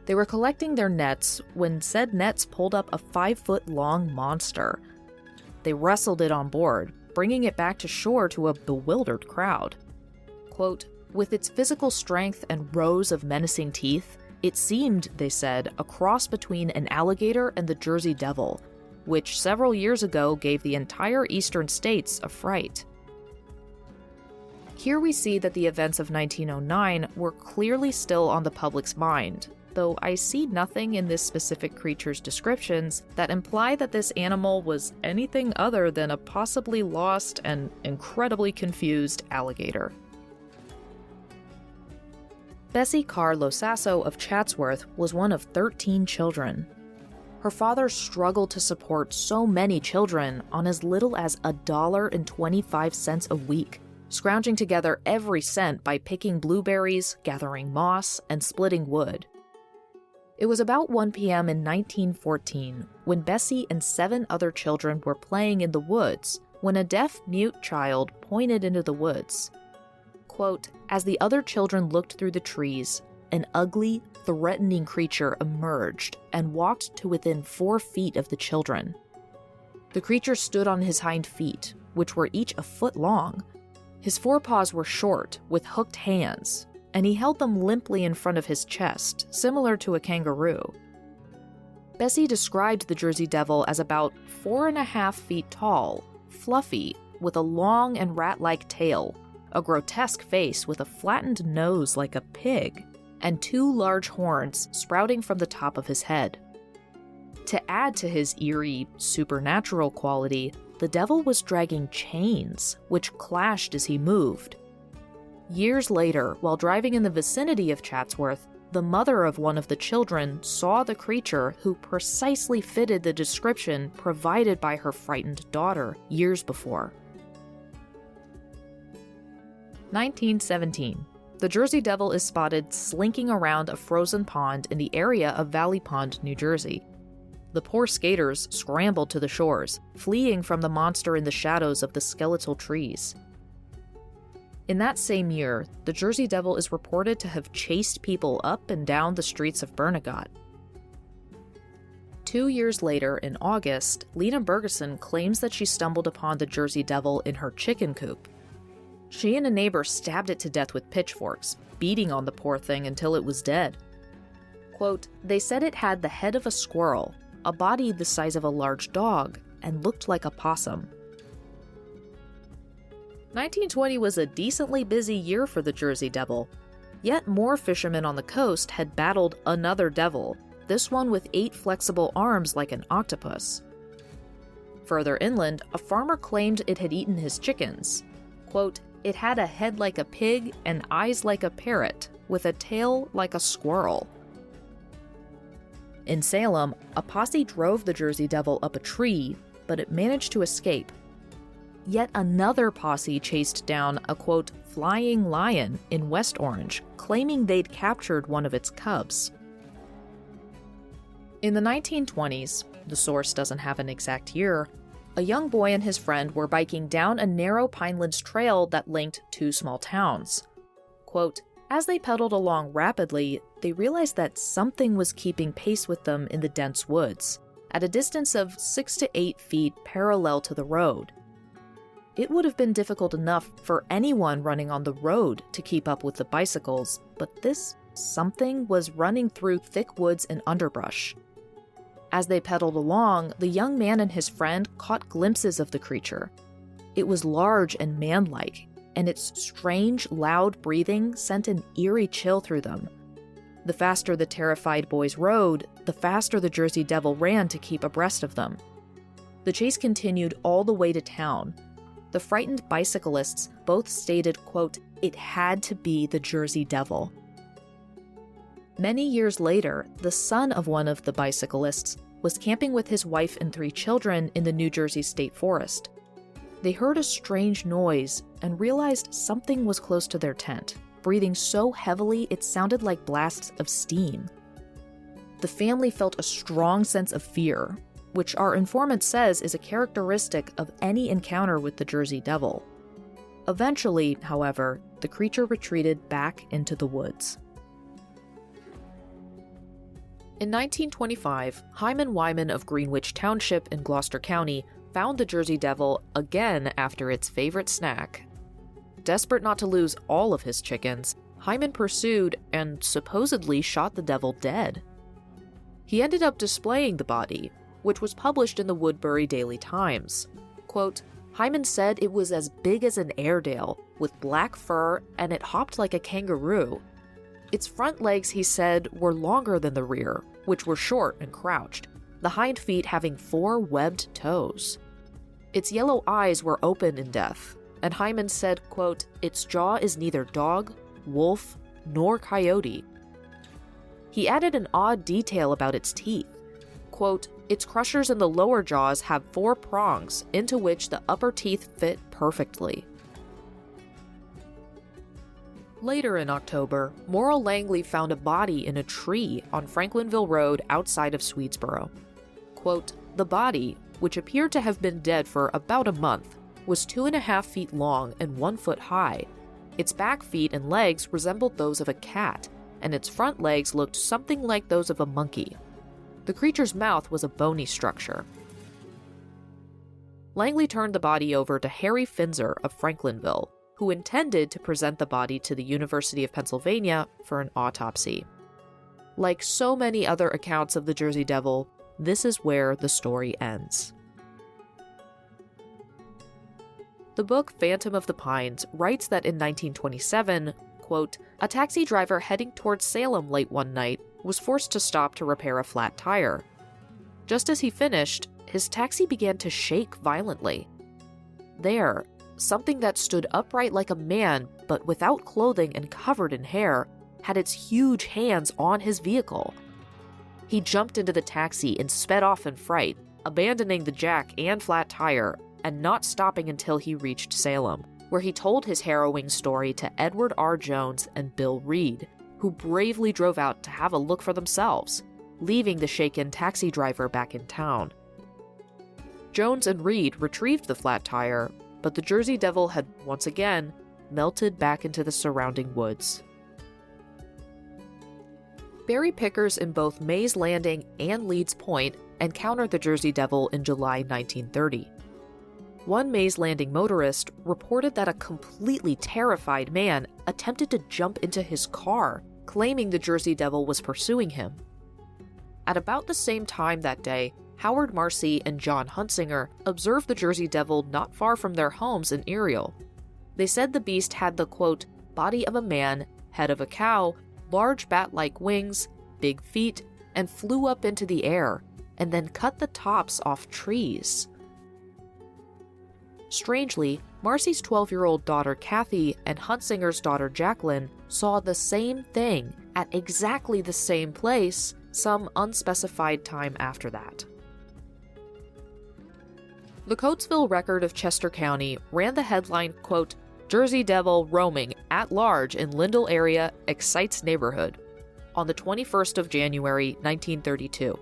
They were collecting their nets when said nets pulled up a 5-foot-long monster. They wrestled it on board, bringing it back to shore to a bewildered crowd. Quote, "With its physical strength and rows of menacing teeth, it seemed, they said, a cross between an alligator and the Jersey Devil, which several years ago gave the entire eastern states a fright." Here we see that the events of 1909 were clearly still on the public's mind, though I see nothing in this specific creature's descriptions that imply that this animal was anything other than a possibly lost and incredibly confused alligator. Bessie Carr Losasso of Chatsworth was one of 13 children. Her father struggled to support so many children on as little as $1.25 a week, scrounging together every cent by picking blueberries, gathering moss, and splitting wood. It was about 1 p.m. in 1914 when Bessie and 7 other children were playing in the woods when a deaf-mute child pointed into the woods. Quote, "As the other children looked through the trees, an ugly, threatening creature emerged and walked to within 4 feet of the children. The creature stood on his hind feet, which were each a foot long. His forepaws were short, with hooked hands, and he held them limply in front of his chest, similar to a kangaroo." Bessie described the Jersey Devil as about 4.5 feet tall, fluffy, with a long and rat-like tail, a grotesque face with a flattened nose like a pig, and 2 large horns sprouting from the top of his head. To add to his eerie, supernatural quality, the devil was dragging chains, which clashed as he moved. Years later, while driving in the vicinity of Chatsworth, the mother of one of the children saw the creature who precisely fitted the description provided by her frightened daughter years before. 1917. The Jersey Devil is spotted slinking around a frozen pond in the area of Valley Pond, New Jersey. The poor skaters scrambled to the shores, fleeing from the monster in the shadows of the skeletal trees. In that same year, the Jersey Devil is reported to have chased people up and down the streets of Bernagot. 2 years later, in August, Lena Bergeson claims that she stumbled upon the Jersey Devil in her chicken coop. She and a neighbor stabbed it to death with pitchforks, beating on the poor thing until it was dead. Quote, "They said it had the head of a squirrel, a body the size of a large dog, and looked like a possum." 1920 was a decently busy year for the Jersey Devil. Yet more fishermen on the coast had battled another devil, this one with 8 flexible arms like an octopus. Further inland, a farmer claimed it had eaten his chickens. Quote, "It had a head like a pig and eyes like a parrot, with a tail like a squirrel." In Salem, a posse drove the Jersey Devil up a tree, but it managed to escape. yet another posse chased down a, quote, flying lion in West Orange, claiming they'd captured one of its cubs. In the 1920s, the source doesn't have an exact year, a young boy and his friend were biking down a narrow pinelands trail that linked two small towns. Quote, as they pedaled along rapidly, they realized that something was keeping pace with them in the dense woods, at a distance of 6 to 8 feet parallel to the road. It would have been difficult enough for anyone running on the road to keep up with the bicycles, but this something was running through thick woods and underbrush. As they pedaled along, the young man and his friend caught glimpses of the creature. It was large and man-like, and its strange, loud breathing sent an eerie chill through them. The faster the terrified boys rode, the faster the Jersey Devil ran to keep abreast of them. The chase continued all the way to town. The frightened bicyclists both stated, quote, it had to be the Jersey Devil. Many years later, the son of one of the bicyclists was camping with his wife and 3 children in the New Jersey State Forest. They heard a strange noise and realized something was close to their tent, breathing so heavily it sounded like blasts of steam. The family felt a strong sense of fear, which our informant says is a characteristic of any encounter with the Jersey Devil. Eventually, however, the creature retreated back into the woods. In 1925, Hyman Wyman of Greenwich Township in Gloucester County found the Jersey Devil again after its favorite snack. Desperate not to lose all of his chickens, Hyman pursued and supposedly shot the devil dead. He ended up displaying the body, which was published in the Woodbury Daily Times. Quote, Hyman said it was as big as an Airedale, with black fur, and it hopped like a kangaroo. Its front legs, he said, were longer than the rear, which were short and crouched, the hind feet having 4 webbed toes. Its yellow eyes were open in death, and Hyman said, quote, its jaw is neither dog, wolf, nor coyote. He added an odd detail about its teeth. Quote, its crushers in the lower jaws have 4 prongs into which the upper teeth fit perfectly. Later in October, Morrill Langley found a body in a tree on Franklinville Road outside of Swedesboro. Quote, the body, which appeared to have been dead for about a month, was 2.5 feet long and 1 foot high. Its back feet and legs resembled those of a cat, and its front legs looked something like those of a monkey. The creature's mouth was a bony structure. Langley turned the body over to Harry Finzer of Franklinville, who intended to present the body to the University of Pennsylvania for an autopsy. Like so many other accounts of the Jersey Devil, this is where the story ends. The book Phantom of the Pines writes that in 1927, quote, a taxi driver heading towards Salem late one night was forced to stop to repair a flat tire. Just as he finished, his taxi began to shake violently. There, something that stood upright like a man, but without clothing and covered in hair, had its huge hands on his vehicle. He jumped into the taxi and sped off in fright, abandoning the jack and flat tire, and not stopping until he reached Salem, where he told his harrowing story to Edward R. Jones and Bill Reed, who bravely drove out to have a look for themselves, leaving the shaken taxi driver back in town. Jones and Reed retrieved the flat tire, but the Jersey Devil had once again melted back into the surrounding woods. Berry pickers in both Mays Landing and Leeds Point encountered the Jersey Devil in July 1930. One Mays Landing motorist reported that a completely terrified man attempted to jump into his car, claiming the Jersey Devil was pursuing him. At about the same time that day, Howard Marcy and John Hunsinger observed the Jersey Devil not far from their homes in Ariel. They said the beast had the, quote, body of a man, head of a cow, large bat-like wings, big feet, and flew up into the air, and then cut the tops off trees. Strangely, Marcy's 12-year-old daughter Kathy and Hunsinger's daughter Jacqueline saw the same thing at exactly the same place some unspecified time after that. The Coatesville Record of Chester County ran the headline, quote, "Jersey Devil roaming at large in Lindell area excites neighborhood," on the 21st of January, 1932.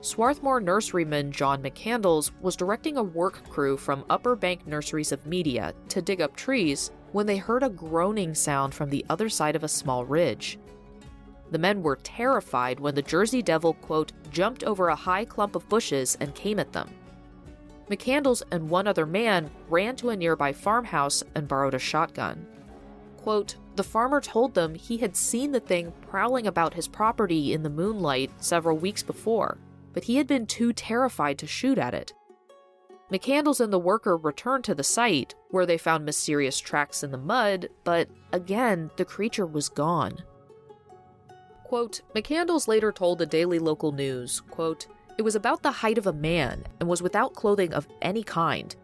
Swarthmore nurseryman John McCandles was directing a work crew from Upper Bank Nurseries of Media to dig up trees when they heard a groaning sound from the other side of a small ridge. The men were terrified when the Jersey Devil, quote, "jumped over a high clump of bushes and came at them." McCandles and one other man ran to a nearby farmhouse and borrowed a shotgun. Quote, "The farmer told them he had seen the thing prowling about his property in the moonlight several weeks before, but he had been too terrified to shoot at it." McCandles and the worker returned to the site, where they found mysterious tracks in the mud, but again, the creature was gone. Quote, McCandles later told the Daily Local News, quote, "It was about the height of a man and was without clothing of any kind.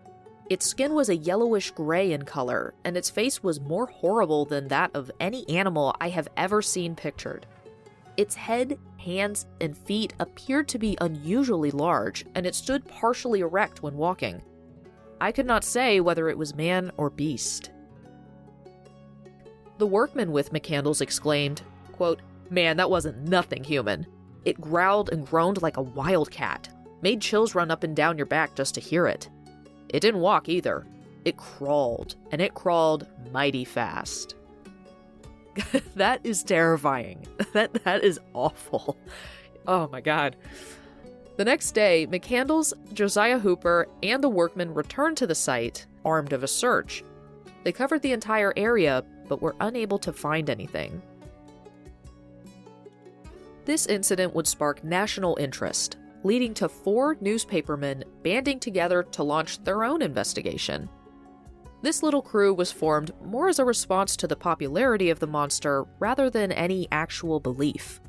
Its skin was a yellowish gray in color, and its face was more horrible than that of any animal I have ever seen pictured. Its head, hands, and feet appeared to be unusually large, and it stood partially erect when walking. I could not say whether it was man or beast." The workman with McCandles exclaimed, quote, "Man, that wasn't nothing human. It growled and groaned like a wildcat. Made chills run up and down your back just to hear it. It didn't walk either. It crawled, and it crawled mighty fast." That is terrifying. That is awful. Oh my God. The next day, McCandles, Josiah Hooper, and the workmen returned to the site, armed of a search. They covered the entire area, but were unable to find anything. This incident would spark national interest, leading to 4 newspapermen banding together to launch their own investigation. This little crew was formed more as a response to the popularity of the monster rather than any actual belief.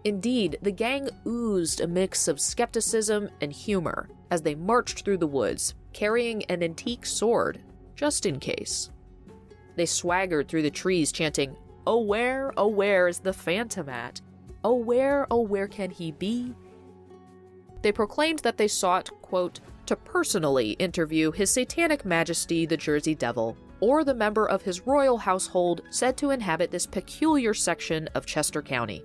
Indeed, the gang oozed a mix of skepticism and humor as they marched through the woods, carrying an antique sword, just in case. They swaggered through the trees chanting, oh where is the phantom at? Oh, where can he be?" They proclaimed that they sought, quote, "to personally interview His Satanic Majesty the Jersey Devil, or the member of his royal household said to inhabit this peculiar section of Chester County."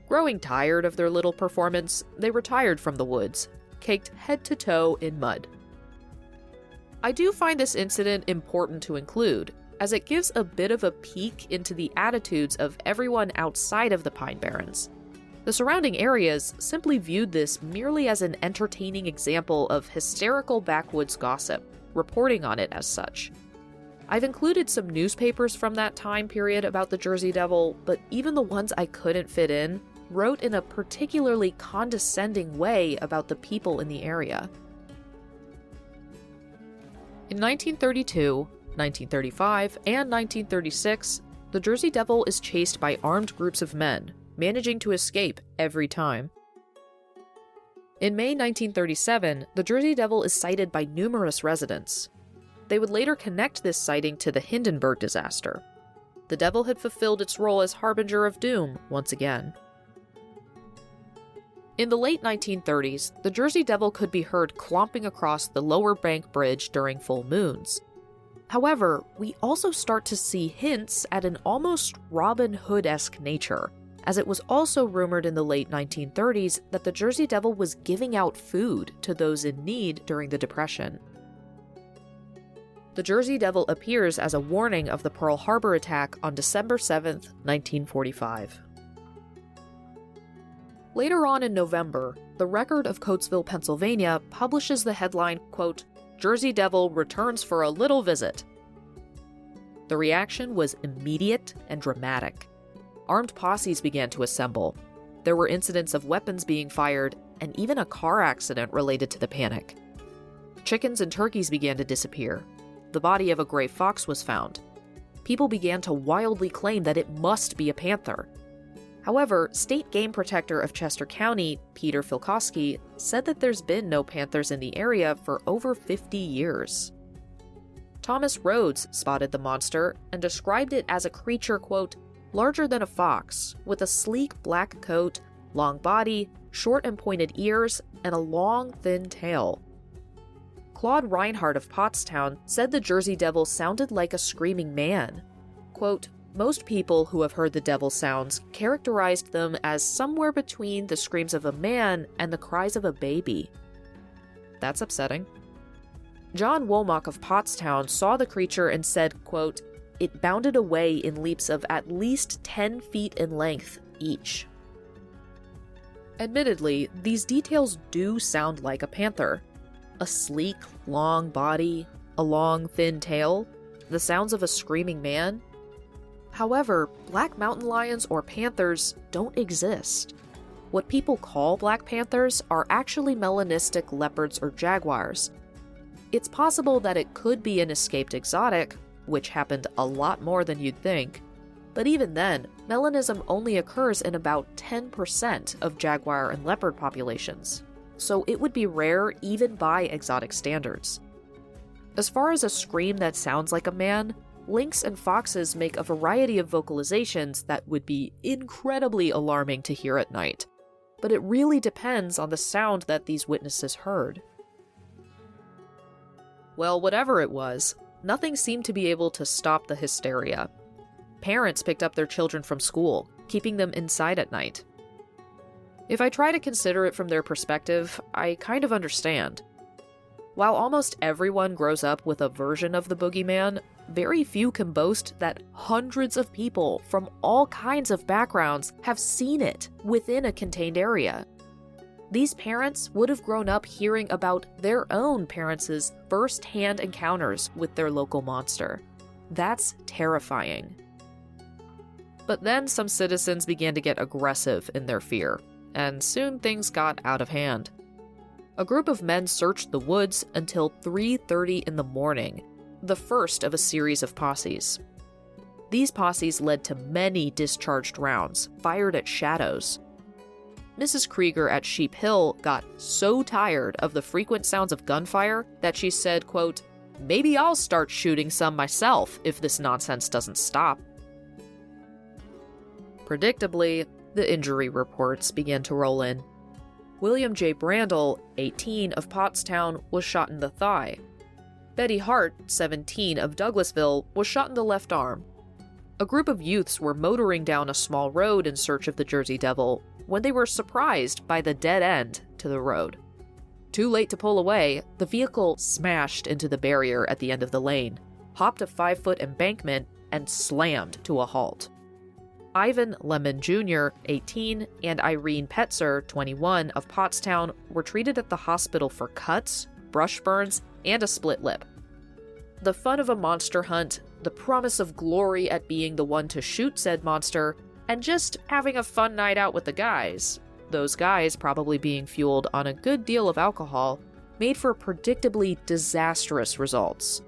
Growing tired of their little performance, they retired from the woods, caked head to toe in mud. I do find this incident important to include, as it gives a bit of a peek into the attitudes of everyone outside of the Pine Barrens. The surrounding areas simply viewed this merely as an entertaining example of hysterical backwoods gossip, reporting on it as such. I've included some newspapers from that time period about the Jersey Devil, but even the ones I couldn't fit in wrote in a particularly condescending way about the people in the area. In 1932, 1935, and 1936, the Jersey Devil is chased by armed groups of men, managing to escape every time. In May 1937, the Jersey Devil is sighted by numerous residents. They would later connect this sighting to the Hindenburg disaster. The devil had fulfilled its role as harbinger of doom once again. In the late 1930s, the Jersey Devil could be heard clomping across the Lower Bank Bridge during full moons. However, we also start to see hints at an almost Robin Hood-esque nature, as it was also rumored in the late 1930s that the Jersey Devil was giving out food to those in need during the Depression. The Jersey Devil appears as a warning of the Pearl Harbor attack on December 7, 1945. Later on in November, the Record of Coatesville, Pennsylvania publishes the headline, quote, "Jersey Devil returns for a little visit." The reaction was immediate and dramatic. Armed posses began to assemble. There were incidents of weapons being fired, and even a car accident related to the panic. Chickens and turkeys began to disappear. The body of a gray fox was found. People began to wildly claim that it must be a panther. However, state game protector of Chester County, Peter Filkowski, said that there's been no panthers in the area for over 50 years. Thomas Rhodes spotted the monster and described it as a creature, quote, "larger than a fox, with a sleek black coat, long body, short and pointed ears, and a long, thin tail. Claude Reinhardt of Pottstown said the Jersey Devil sounded like a screaming man. Quote, "Most people who have heard the devil sounds characterized them as somewhere between the screams of a man and the cries of a baby." That's upsetting. John Womack of Pottstown saw the creature and said, quote, "It bounded away in leaps of at least 10 feet in length each." Admittedly, these details do sound like a panther. A sleek, long body, a long, thin tail, the sounds of a screaming man. However, black mountain lions or panthers don't exist. What people call black panthers are actually melanistic leopards or jaguars. It's possible that it could be an escaped exotic, which happened a lot more than you'd think, but even then, melanism only occurs in about 10% of jaguar and leopard populations, so it would be rare even by exotic standards. As far as a scream that sounds like a man, lynx and foxes make a variety of vocalizations that would be incredibly alarming to hear at night, but it really depends on the sound that these witnesses heard. Well, whatever it was, nothing seemed to be able to stop the hysteria. Parents picked up their children from school, keeping them inside at night. If I try to consider it from their perspective, I kind of understand. While almost everyone grows up with a version of the boogeyman, very few can boast that hundreds of people from all kinds of backgrounds have seen it within a contained area. These parents would have grown up hearing about their own parents' first-hand encounters with their local monster. That's terrifying. But then some citizens began to get aggressive in their fear, and soon things got out of hand. A group of men searched the woods until 3:30 in the morning, the first of a series of posses. These posses led to many discharged rounds, fired at shadows. Mrs. Krieger at Sheep Hill got so tired of the frequent sounds of gunfire that she said, quote, "Maybe I'll start shooting some myself if this nonsense doesn't stop." Predictably, the injury reports began to roll in. William J. Brandel, 18, of Pottstown, was shot in the thigh. Betty Hart, 17, of Douglasville, was shot in the left arm. A group of youths were motoring down a small road in search of the Jersey Devil when they were surprised by the dead end to the road. Too late to pull away, the vehicle smashed into the barrier at the end of the lane, hopped a 5-foot embankment, and slammed to a halt. Ivan Lemon Jr., 18, and Irene Petzer, 21, of Pottstown were treated at the hospital for cuts, brush burns, and a split lip. The fun of a monster hunt, the promise of glory at being the one to shoot said monster, and just having a fun night out with the guys, those guys probably being fueled on a good deal of alcohol, made for predictably disastrous results.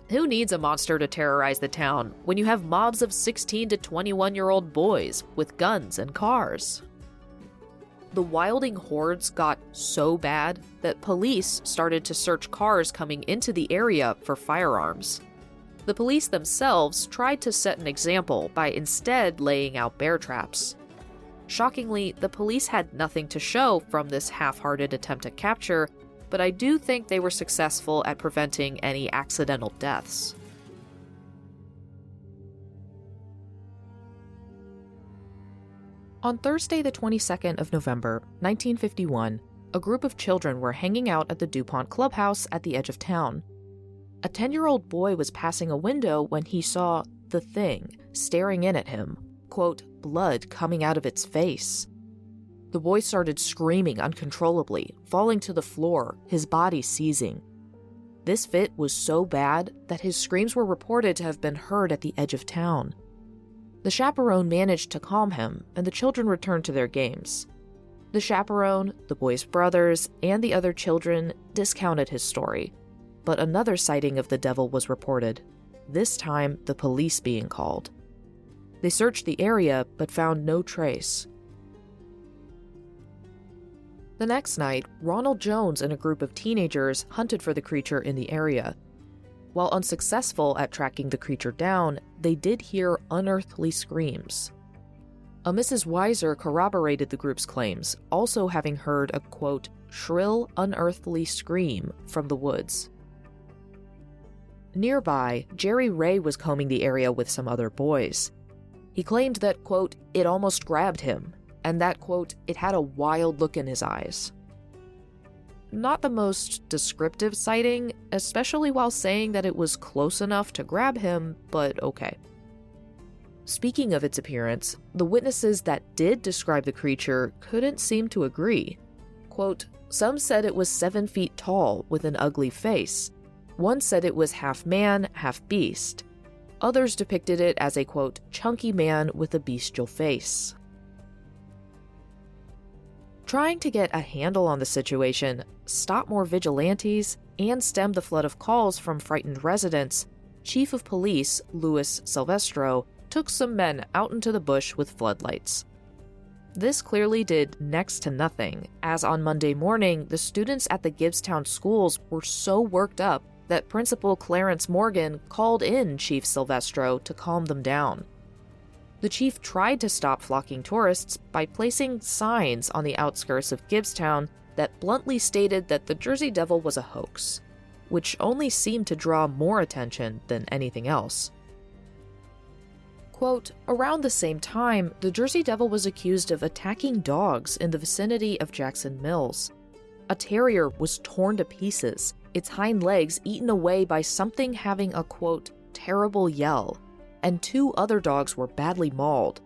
Who needs a monster to terrorize the town when you have mobs of 16 to 21-year-old boys with guns and cars? The wilding hordes got so bad that police started to search cars coming into the area for firearms. The police themselves tried to set an example by instead laying out bear traps. Shockingly, the police had nothing to show from this half-hearted attempt at capture, but I do think they were successful at preventing any accidental deaths. On Thursday, the 22nd of November, 1951, a group of children were hanging out at the DuPont Clubhouse at the edge of town. A 10-year-old boy was passing a window when he saw the thing staring in at him, quote, blood coming out of its face. The boy started screaming uncontrollably, falling to the floor, his body seizing. This fit was so bad that his screams were reported to have been heard at the edge of town. The chaperone managed to calm him, and the children returned to their games. The chaperone, the boy's brothers, and the other children discounted his story, but another sighting of the devil was reported, this time the police being called. They searched the area, but found no trace. The next night, Ronald Jones and a group of teenagers hunted for the creature in the area. While unsuccessful at tracking the creature down, they did hear unearthly screams. A Mrs. Weiser corroborated the group's claims, also having heard a, quote, shrill, unearthly scream from the woods. Nearby, Jerry Ray was combing the area with some other boys. He claimed that, quote, it almost grabbed him, and that, quote, it had a wild look in his eyes. Not the most descriptive sighting, especially while saying that it was close enough to grab him, but okay. Speaking of its appearance, the witnesses that did describe the creature couldn't seem to agree. Quote, some said it was 7 feet tall with an ugly face. One said it was half man, half beast. Others depicted it as a, quote, chunky man with a bestial face. Trying to get a handle on the situation, stop more vigilantes, and stem the flood of calls from frightened residents, Chief of Police Louis Silvestro took some men out into the bush with floodlights. This clearly did next to nothing, as on Monday morning, the students at the Gibbstown schools were so worked up that Principal Clarence Morgan called in Chief Silvestro to calm them down. The chief tried to stop flocking tourists by placing signs on the outskirts of Gibbstown that bluntly stated that the Jersey Devil was a hoax, which only seemed to draw more attention than anything else. Quote, around the same time, the Jersey Devil was accused of attacking dogs in the vicinity of Jackson Mills. A terrier was torn to pieces, its hind legs eaten away by something having a, quote, terrible yell, and 2 other dogs were badly mauled.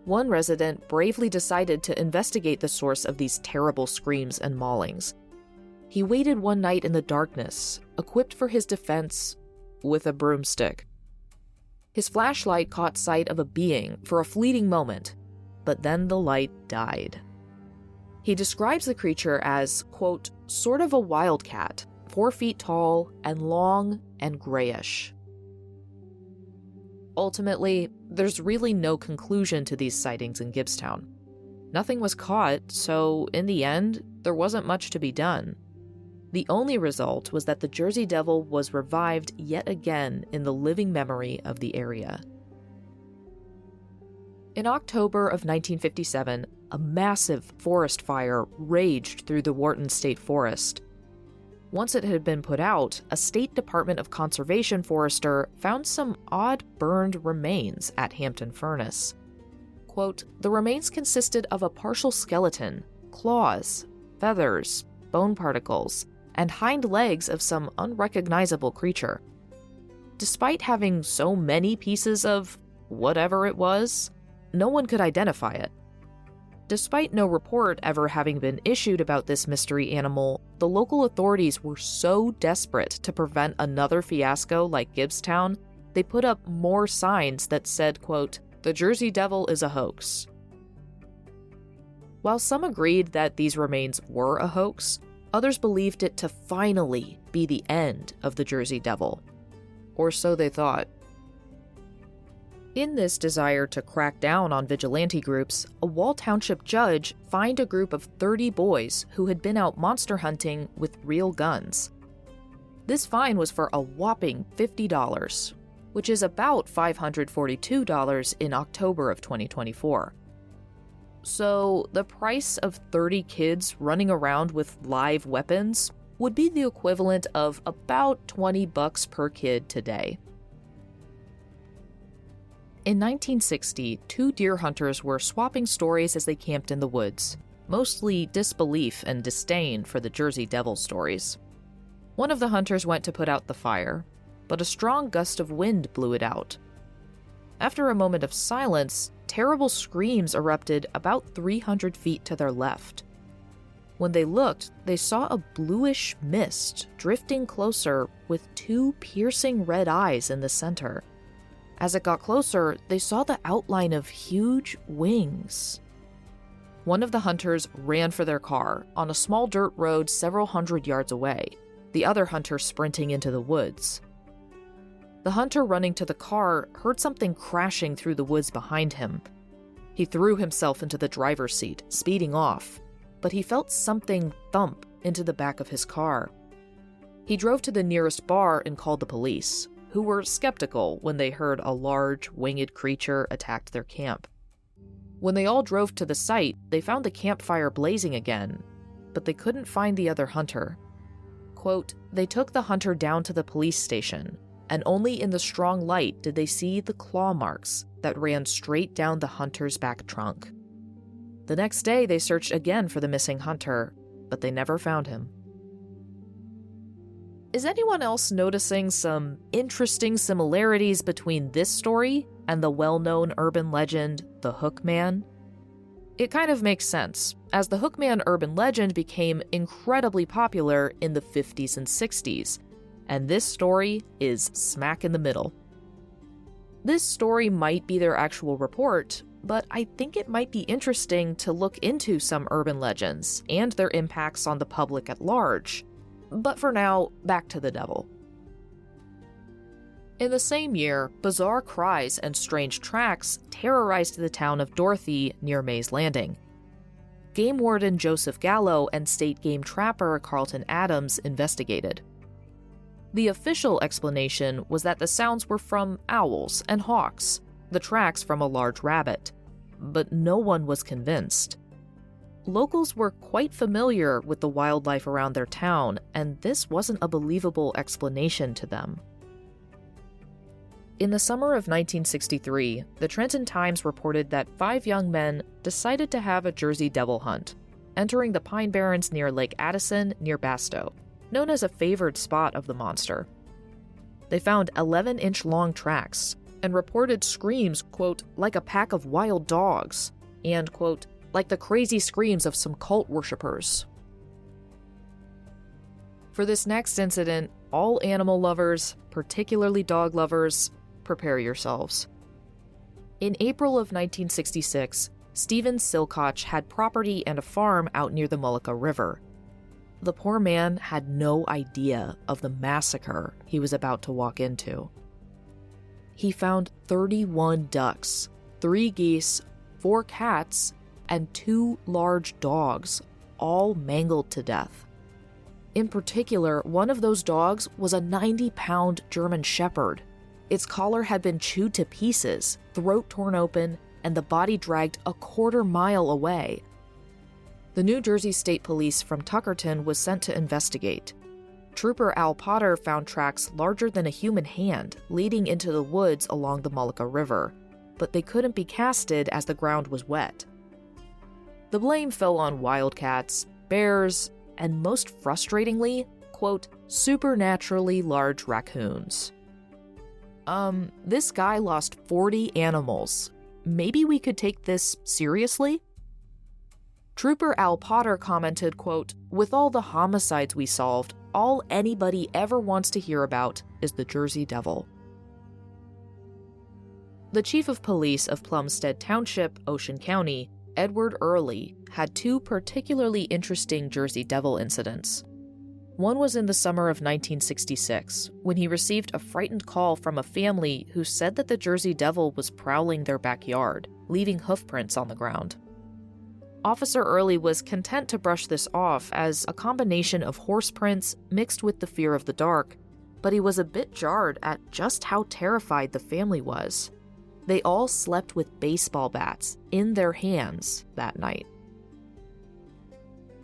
One resident bravely decided to investigate the source of these terrible screams and maulings. He waited one night in the darkness, equipped for his defense with a broomstick. His flashlight caught sight of a being for a fleeting moment, but then the light died. He describes the creature as, quote, sort of a wildcat, 4 feet tall and long and grayish. Ultimately, there's really no conclusion to these sightings in Gibbstown. Nothing was caught, so in the end, there wasn't much to be done. The only result was that the Jersey Devil was revived yet again in the living memory of the area. In October of 1957, a massive forest fire raged through the Wharton State Forest. Once it had been put out, a State Department of Conservation forester found some odd burned remains at Hampton Furnace. Quote, the remains consisted of a partial skeleton, claws, feathers, bone particles, and hind legs of some unrecognizable creature. Despite having so many pieces of whatever it was, no one could identify it. Despite no report ever having been issued about this mystery animal, the local authorities were so desperate to prevent another fiasco like Gibbstown, they put up more signs that said, quote, the Jersey Devil is a hoax. While some agreed that these remains were a hoax, others believed it to finally be the end of the Jersey Devil. Or so they thought. In this desire to crack down on vigilante groups, a Wall Township judge fined a group of 30 boys who had been out monster hunting with real guns. This fine was for a whopping $50, which is about $542 in October of 2024. So the price of 30 kids running around with live weapons would be the equivalent of about $20 per kid today. In 1960, 2 deer hunters were swapping stories as they camped in the woods, mostly disbelief and disdain for the Jersey Devil stories. One of the hunters went to put out the fire, but a strong gust of wind blew it out. After a moment of silence, terrible screams erupted about 300 feet to their left. When they looked, they saw a bluish mist drifting closer with 2 piercing red eyes in the center. As it got closer, they saw the outline of huge wings. One of the hunters ran for their car on a small dirt road several hundred yards away, the other hunter sprinting into the woods. The hunter running to the car heard something crashing through the woods behind him. He threw himself into the driver's seat, speeding off, but he felt something thump into the back of his car. He drove to the nearest bar and called the police, who were skeptical when they heard a large, winged creature attacked their camp. When they all drove to the site, they found the campfire blazing again, but they couldn't find the other hunter. Quote, "They took the hunter down to the police station, and only in the strong light did they see the claw marks that ran straight down the hunter's back trunk. The next day, they searched again for the missing hunter, but they never found him." Is anyone else noticing some interesting similarities between this story and the well-known urban legend, the Hook Man? It kind of makes sense, as the Hook Man urban legend became incredibly popular in the 50s and 60s, and this story is smack in the middle. This story might be their actual report, but I think it might be interesting to look into some urban legends and their impacts on the public at large. But for now, back to the devil. In the same year, bizarre cries and strange tracks terrorized the town of Dorothy near Mays Landing. Game warden Joseph Gallo and state game trapper Carlton Adams investigated. The official explanation was that the sounds were from owls and hawks, the tracks from a large rabbit, but no one was convinced. Locals were quite familiar with the wildlife around their town, and this wasn't a believable explanation to them. In the summer of 1963, the Trenton Times reported that 5 young men decided to have a Jersey Devil hunt, entering the Pine Barrens near Lake Addison near Bastow, known as a favored spot of the monster. They found 11-inch-long tracks and reported screams, quote, "like a pack of wild dogs," and, quote, "like the crazy screams of some cult worshippers." For this next incident, all animal lovers, particularly dog lovers, prepare yourselves. In April of 1966, Stephen Silcoch had property and a farm out near the Mullica River. The poor man had no idea of the massacre he was about to walk into. He found 31 ducks, 3 geese, 4 cats, and 2 large dogs, all mangled to death. In particular, one of those dogs was a 90-pound German Shepherd. Its collar had been chewed to pieces, throat torn open, and the body dragged a quarter mile away. The New Jersey State Police from Tuckerton was sent to investigate. Trooper Al Potter found tracks larger than a human hand leading into the woods along the Mullica River, but they couldn't be casted as the ground was wet. The blame fell on wildcats, bears, and most frustratingly, quote, "supernaturally large raccoons." This guy lost 40 animals. Maybe we could take this seriously? Trooper Al Potter commented, quote, "With all the homicides we solved, all anybody ever wants to hear about is the Jersey Devil." The chief of police of Plumstead Township, Ocean County, Edward Early, had 2 particularly interesting Jersey Devil incidents. One was in the summer of 1966, when he received a frightened call from a family who said that the Jersey Devil was prowling their backyard, leaving hoofprints on the ground. Officer Early was content to brush this off as a combination of horse prints mixed with the fear of the dark, but he was a bit jarred at just how terrified the family was. They all slept with baseball bats in their hands that night.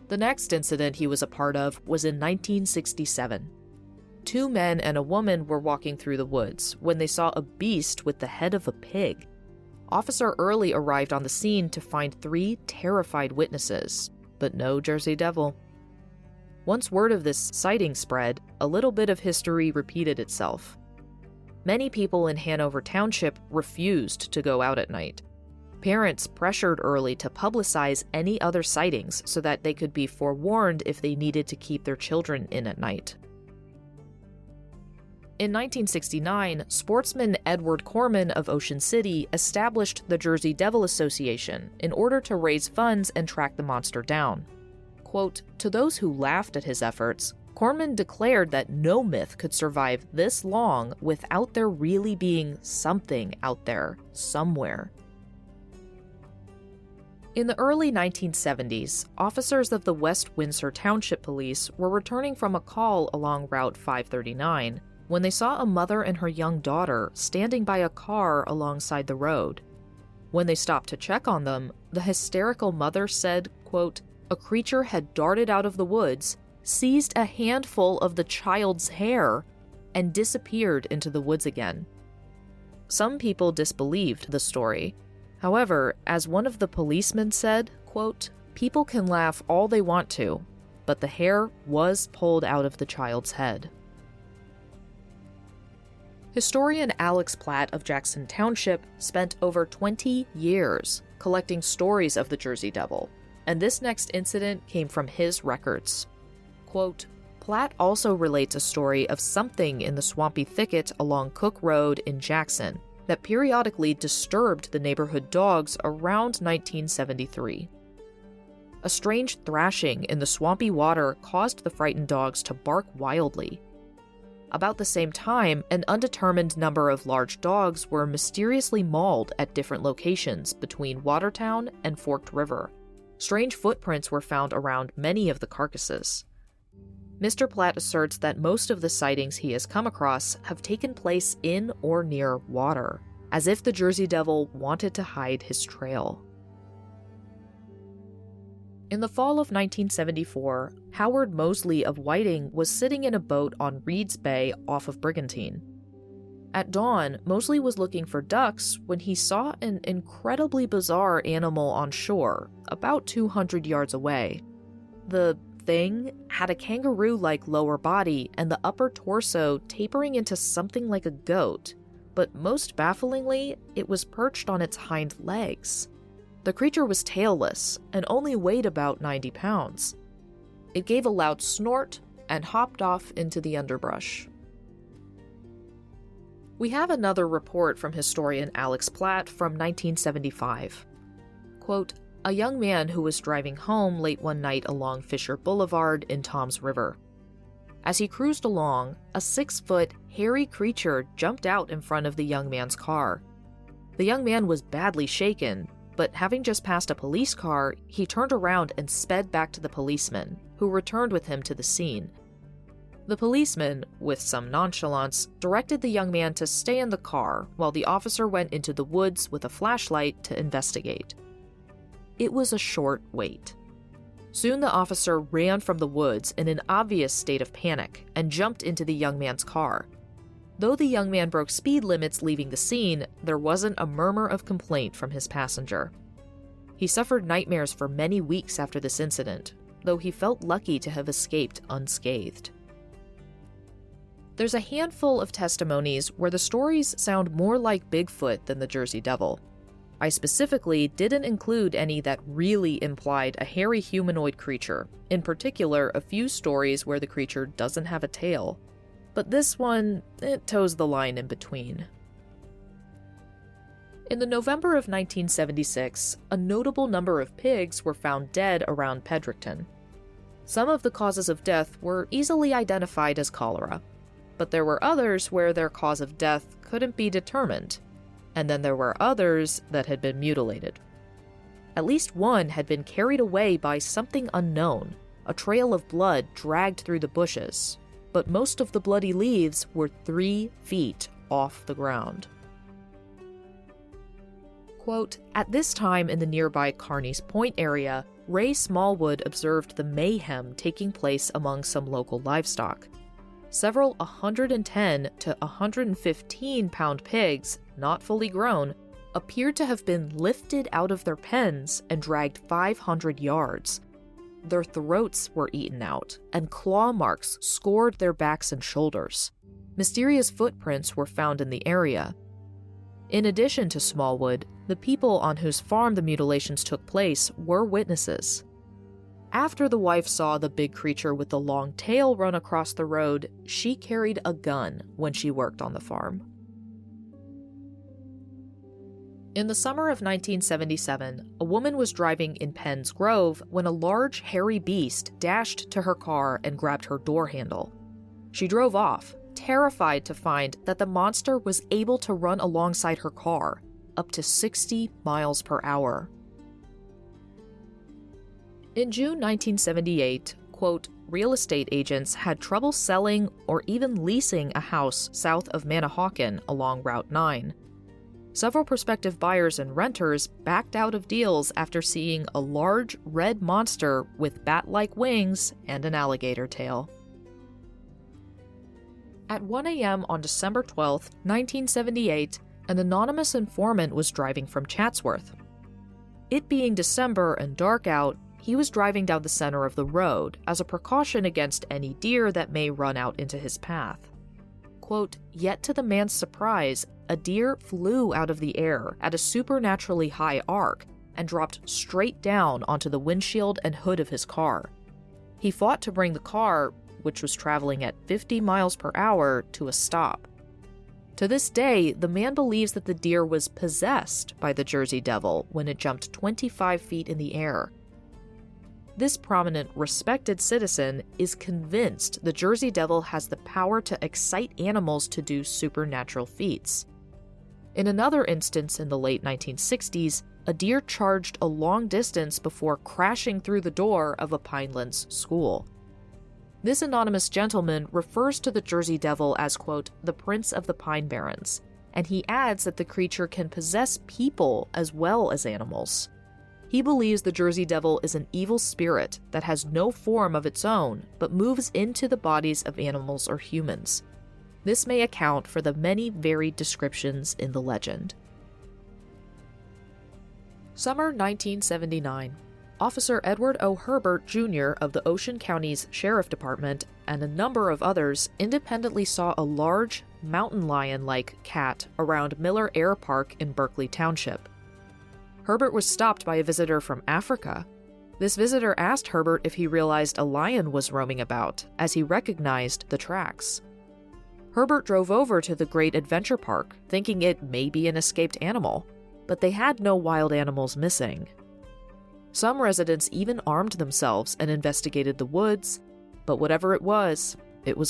The next incident he was a part of was in 1967. 2 men and a woman were walking through the woods when they saw a beast with the head of a pig. Officer Early arrived on the scene to find 3 terrified witnesses, but no Jersey Devil. Once word of this sighting spread, a little bit of history repeated itself. Many people in Hanover Township refused to go out at night. Parents pressured Early to publicize any other sightings so that they could be forewarned if they needed to keep their children in at night. In 1969, sportsman Edward Corman of Ocean City established the Jersey Devil Association in order to raise funds and track the monster down. Quote, "To those who laughed at his efforts, Corman declared that no myth could survive this long without there really being something out there, somewhere." In the early 1970s, officers of the West Windsor Township Police were returning from a call along Route 539 when they saw a mother and her young daughter standing by a car alongside the road. When they stopped to check on them, the hysterical mother said, quote, "A creature had darted out of the woods, seized a handful of the child's hair, and disappeared into the woods again." Some people disbelieved the story. However, as one of the policemen said, quote, "People can laugh all they want to, but the hair was pulled out of the child's head." Historian Alex Platt of Jackson Township spent over 20 years collecting stories of the Jersey Devil, and this next incident came from his records. Quote, Platt also relates a story of something in the swampy thicket along Cook Road in Jackson that periodically disturbed the neighborhood dogs around 1973. A strange thrashing in the swampy water caused the frightened dogs to bark wildly. About the same time, an undetermined number of large dogs were mysteriously mauled at different locations between Watertown and Forked River. Strange footprints were found around many of the carcasses. Mr. Platt asserts that most of the sightings he has come across have taken place in or near water, as if the Jersey Devil wanted to hide his trail. In the fall of 1974, Howard Mosley of Whiting was sitting in a boat on Reed's Bay off of Brigantine. At dawn, Mosley was looking for ducks when he saw an incredibly bizarre animal on shore, about 200 yards away. The thing had a kangaroo-like lower body and the upper torso tapering into something like a goat, but most bafflingly, it was perched on its hind legs. The creature was tailless and only weighed about 90 pounds. It gave a loud snort and hopped off into the underbrush. We have another report from historian Alex Platt from 1975. Quote, "A young man who was driving home late one night along Fisher Boulevard in Toms River. As he cruised along, a 6-foot, hairy creature jumped out in front of the young man's car. The young man was badly shaken, but having just passed a police car, he turned around and sped back to the policeman, who returned with him to the scene. The policeman, with some nonchalance, directed the young man to stay in the car while the officer went into the woods with a flashlight to investigate. It was a short wait. Soon the officer ran from the woods in an obvious state of panic and jumped into the young man's car. Though the young man broke speed limits leaving the scene, there wasn't a murmur of complaint from his passenger. He suffered nightmares for many weeks after this incident, though he felt lucky to have escaped unscathed. There's a handful of testimonies where the stories sound more like Bigfoot than the Jersey Devil. I specifically didn't include any that really implied a hairy humanoid creature, in particular a few stories where the creature doesn't have a tail. But this one, it toes the line in between. In the November of 1976, a notable number of pigs were found dead around Pedrickton. Some of the causes of death were easily identified as cholera, but there were others where their cause of death couldn't be determined, and then there were others that had been mutilated. At least one had been carried away by something unknown, a trail of blood dragged through the bushes, but most of the bloody leaves were 3 feet off the ground. Quote, "At this time in the nearby Carney's Point area, Ray Smallwood observed the mayhem taking place among some local livestock. Several 110 to 115-pound pigs, not fully grown, appeared to have been lifted out of their pens and dragged 500 yards. Their throats were eaten out, and claw marks scored their backs and shoulders. Mysterious footprints were found in the area. In addition to Smallwood, the people on whose farm the mutilations took place were witnesses. After the wife saw the big creature with the long tail run across the road, she carried a gun when she worked on the farm." In the summer of 1977, a woman was driving in Penn's Grove when a large, hairy beast dashed to her car and grabbed her door handle. She drove off, terrified to find that the monster was able to run alongside her car, up to 60 miles per hour. In June 1978, quote, "real estate agents had trouble selling or even leasing a house south of Manahawkin along Route 9. Several prospective buyers and renters backed out of deals after seeing a large red monster with bat-like wings and an alligator tail. At 1 a.m. on December 12, 1978, an anonymous informant was driving from Chatsworth. It being December and dark out, he was driving down the center of the road as a precaution against any deer that may run out into his path. Quote, yet to the man's surprise, a deer flew out of the air at a supernaturally high arc and dropped straight down onto the windshield and hood of his car. He fought to bring the car, which was traveling at 50 miles per hour, to a stop. To this day, the man believes that the deer was possessed by the Jersey Devil when it jumped 25 feet in the air. This prominent, respected citizen is convinced the Jersey Devil has the power to excite animals to do supernatural feats. In another instance in the late 1960s, a deer charged a long distance before crashing through the door of a Pinelands school. This anonymous gentleman refers to the Jersey Devil as, quote, the Prince of the Pine Barrens, and he adds that the creature can possess people as well as animals. He believes the Jersey Devil is an evil spirit that has no form of its own, but moves into the bodies of animals or humans. This may account for the many varied descriptions in the legend. Summer 1979. Officer Edward O. Herbert, Jr. of the Ocean County's Sheriff Department and a number of others independently saw a large, mountain lion-like cat around Miller Air Park in Berkeley Township. Herbert was stopped by a visitor from Africa. This visitor asked Herbert if he realized a lion was roaming about, as he recognized the tracks. Herbert drove over to the Great Adventure Park, thinking it may be an escaped animal, but they had no wild animals missing. Some residents even armed themselves and investigated the woods, but whatever it was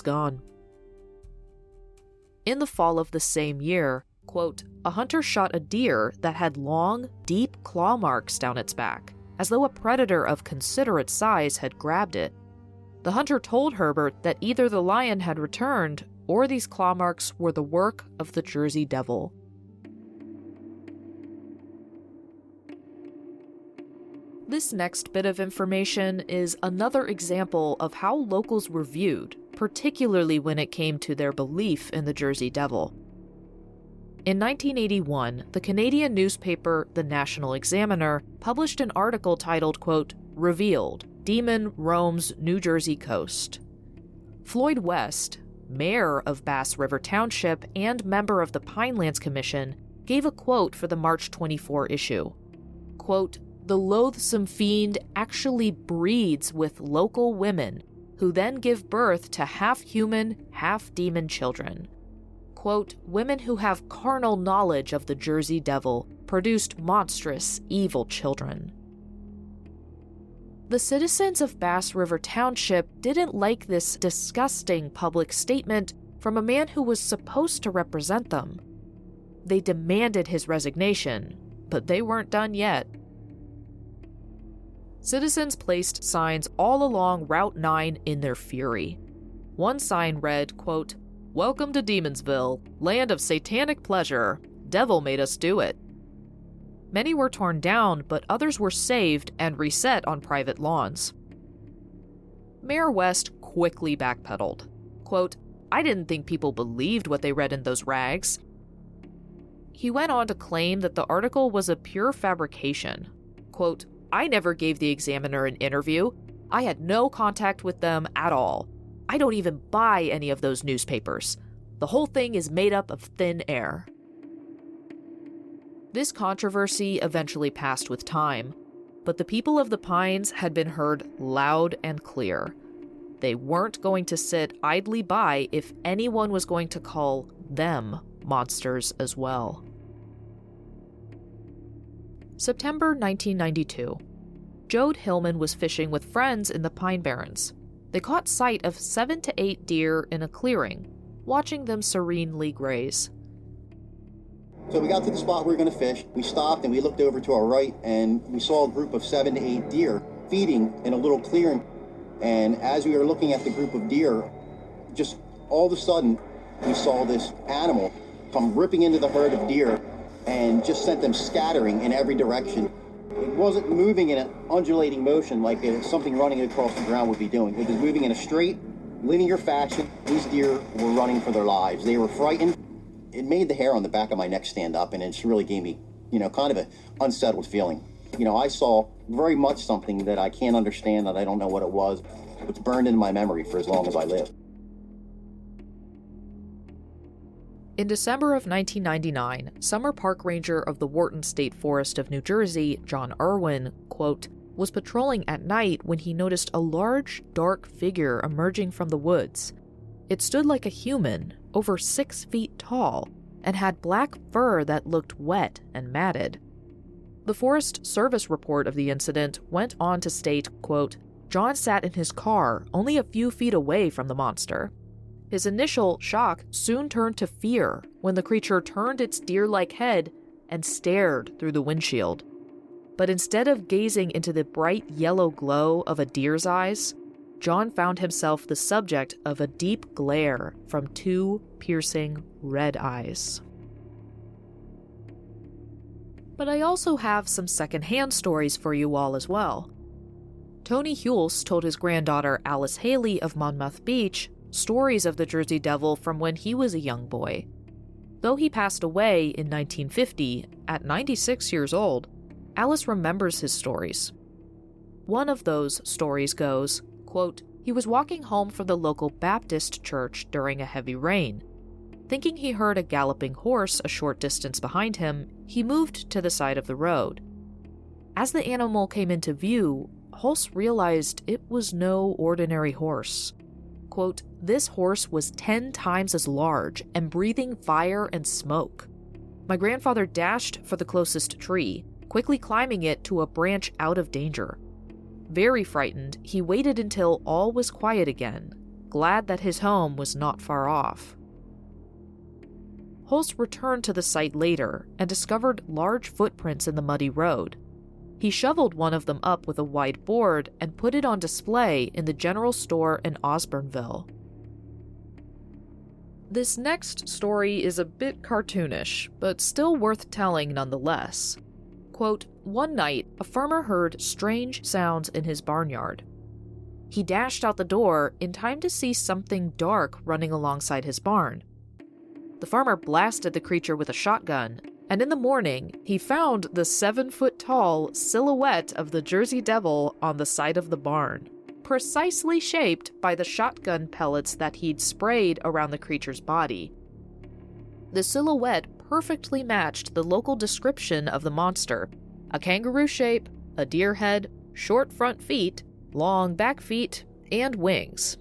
gone. In the fall of the same year, quote, a hunter shot a deer that had long, deep claw marks down its back, as though a predator of considerate size had grabbed it. The hunter told Herbert that either the lion had returned or these claw marks were the work of the Jersey Devil. This next bit of information is another example of how locals were viewed, particularly when it came to their belief in the Jersey Devil. In 1981, the Canadian newspaper The National Examiner published an article titled, quote, Revealed, Demon Roams New Jersey Coast. Floyd West, mayor of Bass River Township and member of the Pinelands Commission, gave a quote for the March 24 issue. Quote, the loathsome fiend actually breeds with local women, who then give birth to half-human, half-demon children. Quote, women who have carnal knowledge of the Jersey Devil produced monstrous, evil children. The citizens of Bass River Township didn't like this disgusting public statement from a man who was supposed to represent them. They demanded his resignation, but they weren't done yet. Citizens placed signs all along Route 9 in their fury. One sign read, quote, Welcome to Demonsville, land of satanic pleasure. Devil made us do it. Many were torn down, but others were saved and reset on private lawns. Mayor West quickly backpedaled. Quote, I didn't think people believed what they read in those rags. He went on to claim that the article was a pure fabrication. Quote, I never gave the Examiner an interview. I had no contact with them at all. I don't even buy any of those newspapers. The whole thing is made up of thin air. This controversy eventually passed with time, but the people of the Pines had been heard loud and clear. They weren't going to sit idly by if anyone was going to call them monsters as well. September 1992. Jode Hillman was fishing with friends in the Pine Barrens. They caught sight of 7 to 8 deer in a clearing, watching them serenely graze. So we got to the spot we were going to fish. We stopped and we looked over to our right and we saw a group of 7 to 8 deer feeding in a little clearing. And as we were looking at the group of deer, just all of a sudden we saw this animal come ripping into the herd of deer and just sent them scattering in every direction. It wasn't moving in an undulating motion like something running across the ground would be doing. It was moving in a straight, linear fashion. These deer were running for their lives. They were frightened. It made the hair on the back of my neck stand up, and it just really gave me, kind of an unsettled feeling. I saw very much something that I can't understand, that I don't know what it was. It's burned into my memory for as long as I live. In December of 1999, summer park ranger of the Wharton State Forest of New Jersey, John Irwin, quote, was patrolling at night when he noticed a large, dark figure emerging from the woods. It stood like a human, over 6 feet tall, and had black fur that looked wet and matted. The Forest Service report of the incident went on to state, quote, John sat in his car only a few feet away from the monster. His initial shock soon turned to fear when the creature turned its deer-like head and stared through the windshield. But instead of gazing into the bright yellow glow of a deer's eyes, John found himself the subject of a deep glare from 2 piercing red eyes. But I also have some secondhand stories for you all as well. Tony Hulse told his granddaughter Alice Haley of Monmouth Beach stories of the Jersey Devil from when he was a young boy. Though he passed away in 1950, at 96 years old, Alice remembers his stories. One of those stories goes, quote, he was walking home from the local Baptist church during a heavy rain. Thinking he heard a galloping horse a short distance behind him, he moved to the side of the road. As the animal came into view, Hulse realized it was no ordinary horse. Quote, this horse was 10 times as large and breathing fire and smoke. My grandfather dashed for the closest tree, quickly climbing it to a branch out of danger. Very frightened, he waited until all was quiet again, glad that his home was not far off. Hulse returned to the site later and discovered large footprints in the muddy road. He shoveled one of them up with a wide board and put it on display in the general store in Osborneville. This next story is a bit cartoonish, but still worth telling nonetheless. Quote, one night, a farmer heard strange sounds in his barnyard. He dashed out the door in time to see something dark running alongside his barn. The farmer blasted the creature with a shotgun, and in the morning, he found the 7-foot-tall silhouette of the Jersey Devil on the side of the barn, precisely shaped by the shotgun pellets that he'd sprayed around the creature's body. The silhouette perfectly matched the local description of the monster: a kangaroo shape, a deer head, short front feet, long back feet, and wings.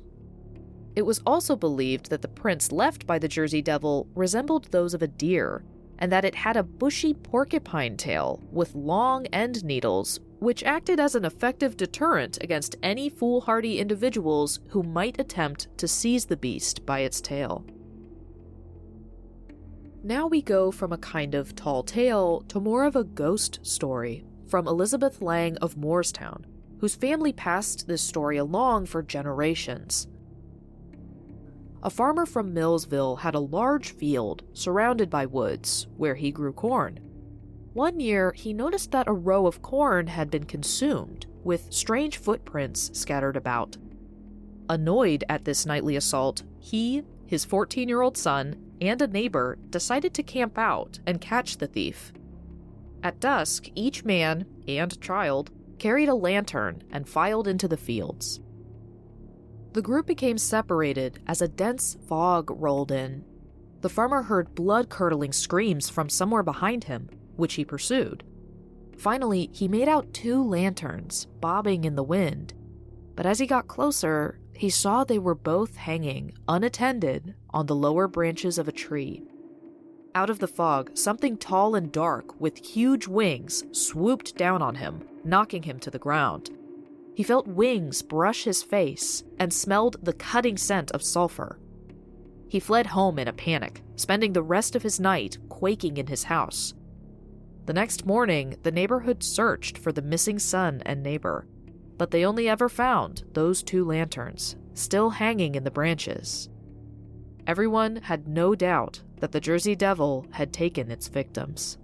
It was also believed that the prints left by the Jersey Devil resembled those of a deer, and that it had a bushy porcupine tail with long end needles, which acted as an effective deterrent against any foolhardy individuals who might attempt to seize the beast by its tail. Now we go from a kind of tall tale to more of a ghost story from Elizabeth Lang of Moorestown, whose family passed this story along for generations. A farmer from Millsville had a large field surrounded by woods where he grew corn. One year, he noticed that a row of corn had been consumed, with strange footprints scattered about. Annoyed at this nightly assault, he, his 14-year-old son, and a neighbor decided to camp out and catch the thief. At dusk, each man and child carried a lantern and filed into the fields. The group became separated as a dense fog rolled in. The farmer heard blood-curdling screams from somewhere behind him, which he pursued. Finally, he made out 2 lanterns bobbing in the wind, but as he got closer, he saw they were both hanging, unattended, on the lower branches of a tree. Out of the fog, something tall and dark with huge wings swooped down on him, knocking him to the ground. He felt wings brush his face and smelled the cutting scent of sulfur. He fled home in a panic, spending the rest of his night quaking in his house. The next morning, the neighborhood searched for the missing son and neighbor, but they only ever found those 2 lanterns, still hanging in the branches. Everyone had no doubt that the Jersey Devil had taken its victims.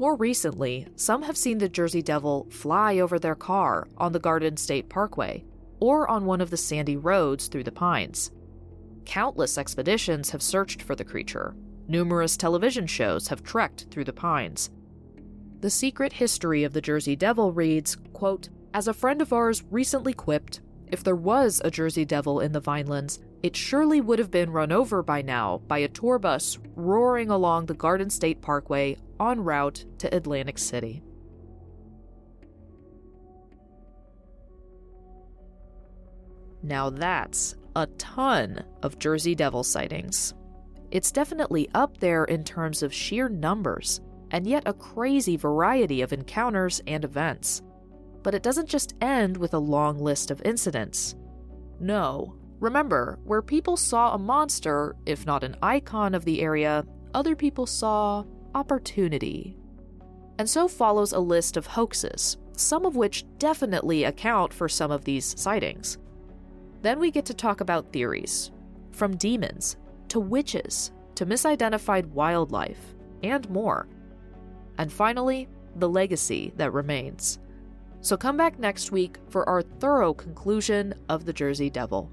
More recently, some have seen the Jersey Devil fly over their car on the Garden State Parkway or on one of the sandy roads through the pines. Countless expeditions have searched for the creature. Numerous television shows have trekked through the pines. The secret history of the Jersey Devil reads, quote, "As a friend of ours recently quipped, if there was a Jersey Devil in the Vinelands, it surely would have been run over by now by a tour bus roaring along the Garden State Parkway en route to Atlantic City." Now that's a ton of Jersey Devil sightings. It's definitely up there in terms of sheer numbers, and yet a crazy variety of encounters and events. But it doesn't just end with a long list of incidents. No, remember, where people saw a monster, if not an icon of the area, other people saw opportunity. And so follows a list of hoaxes, some of which definitely account for some of these sightings. Then we get to talk about theories, from demons, to witches, to misidentified wildlife, and more. And finally, the legacy that remains. So come back next week for our thorough conclusion of the Jersey Devil.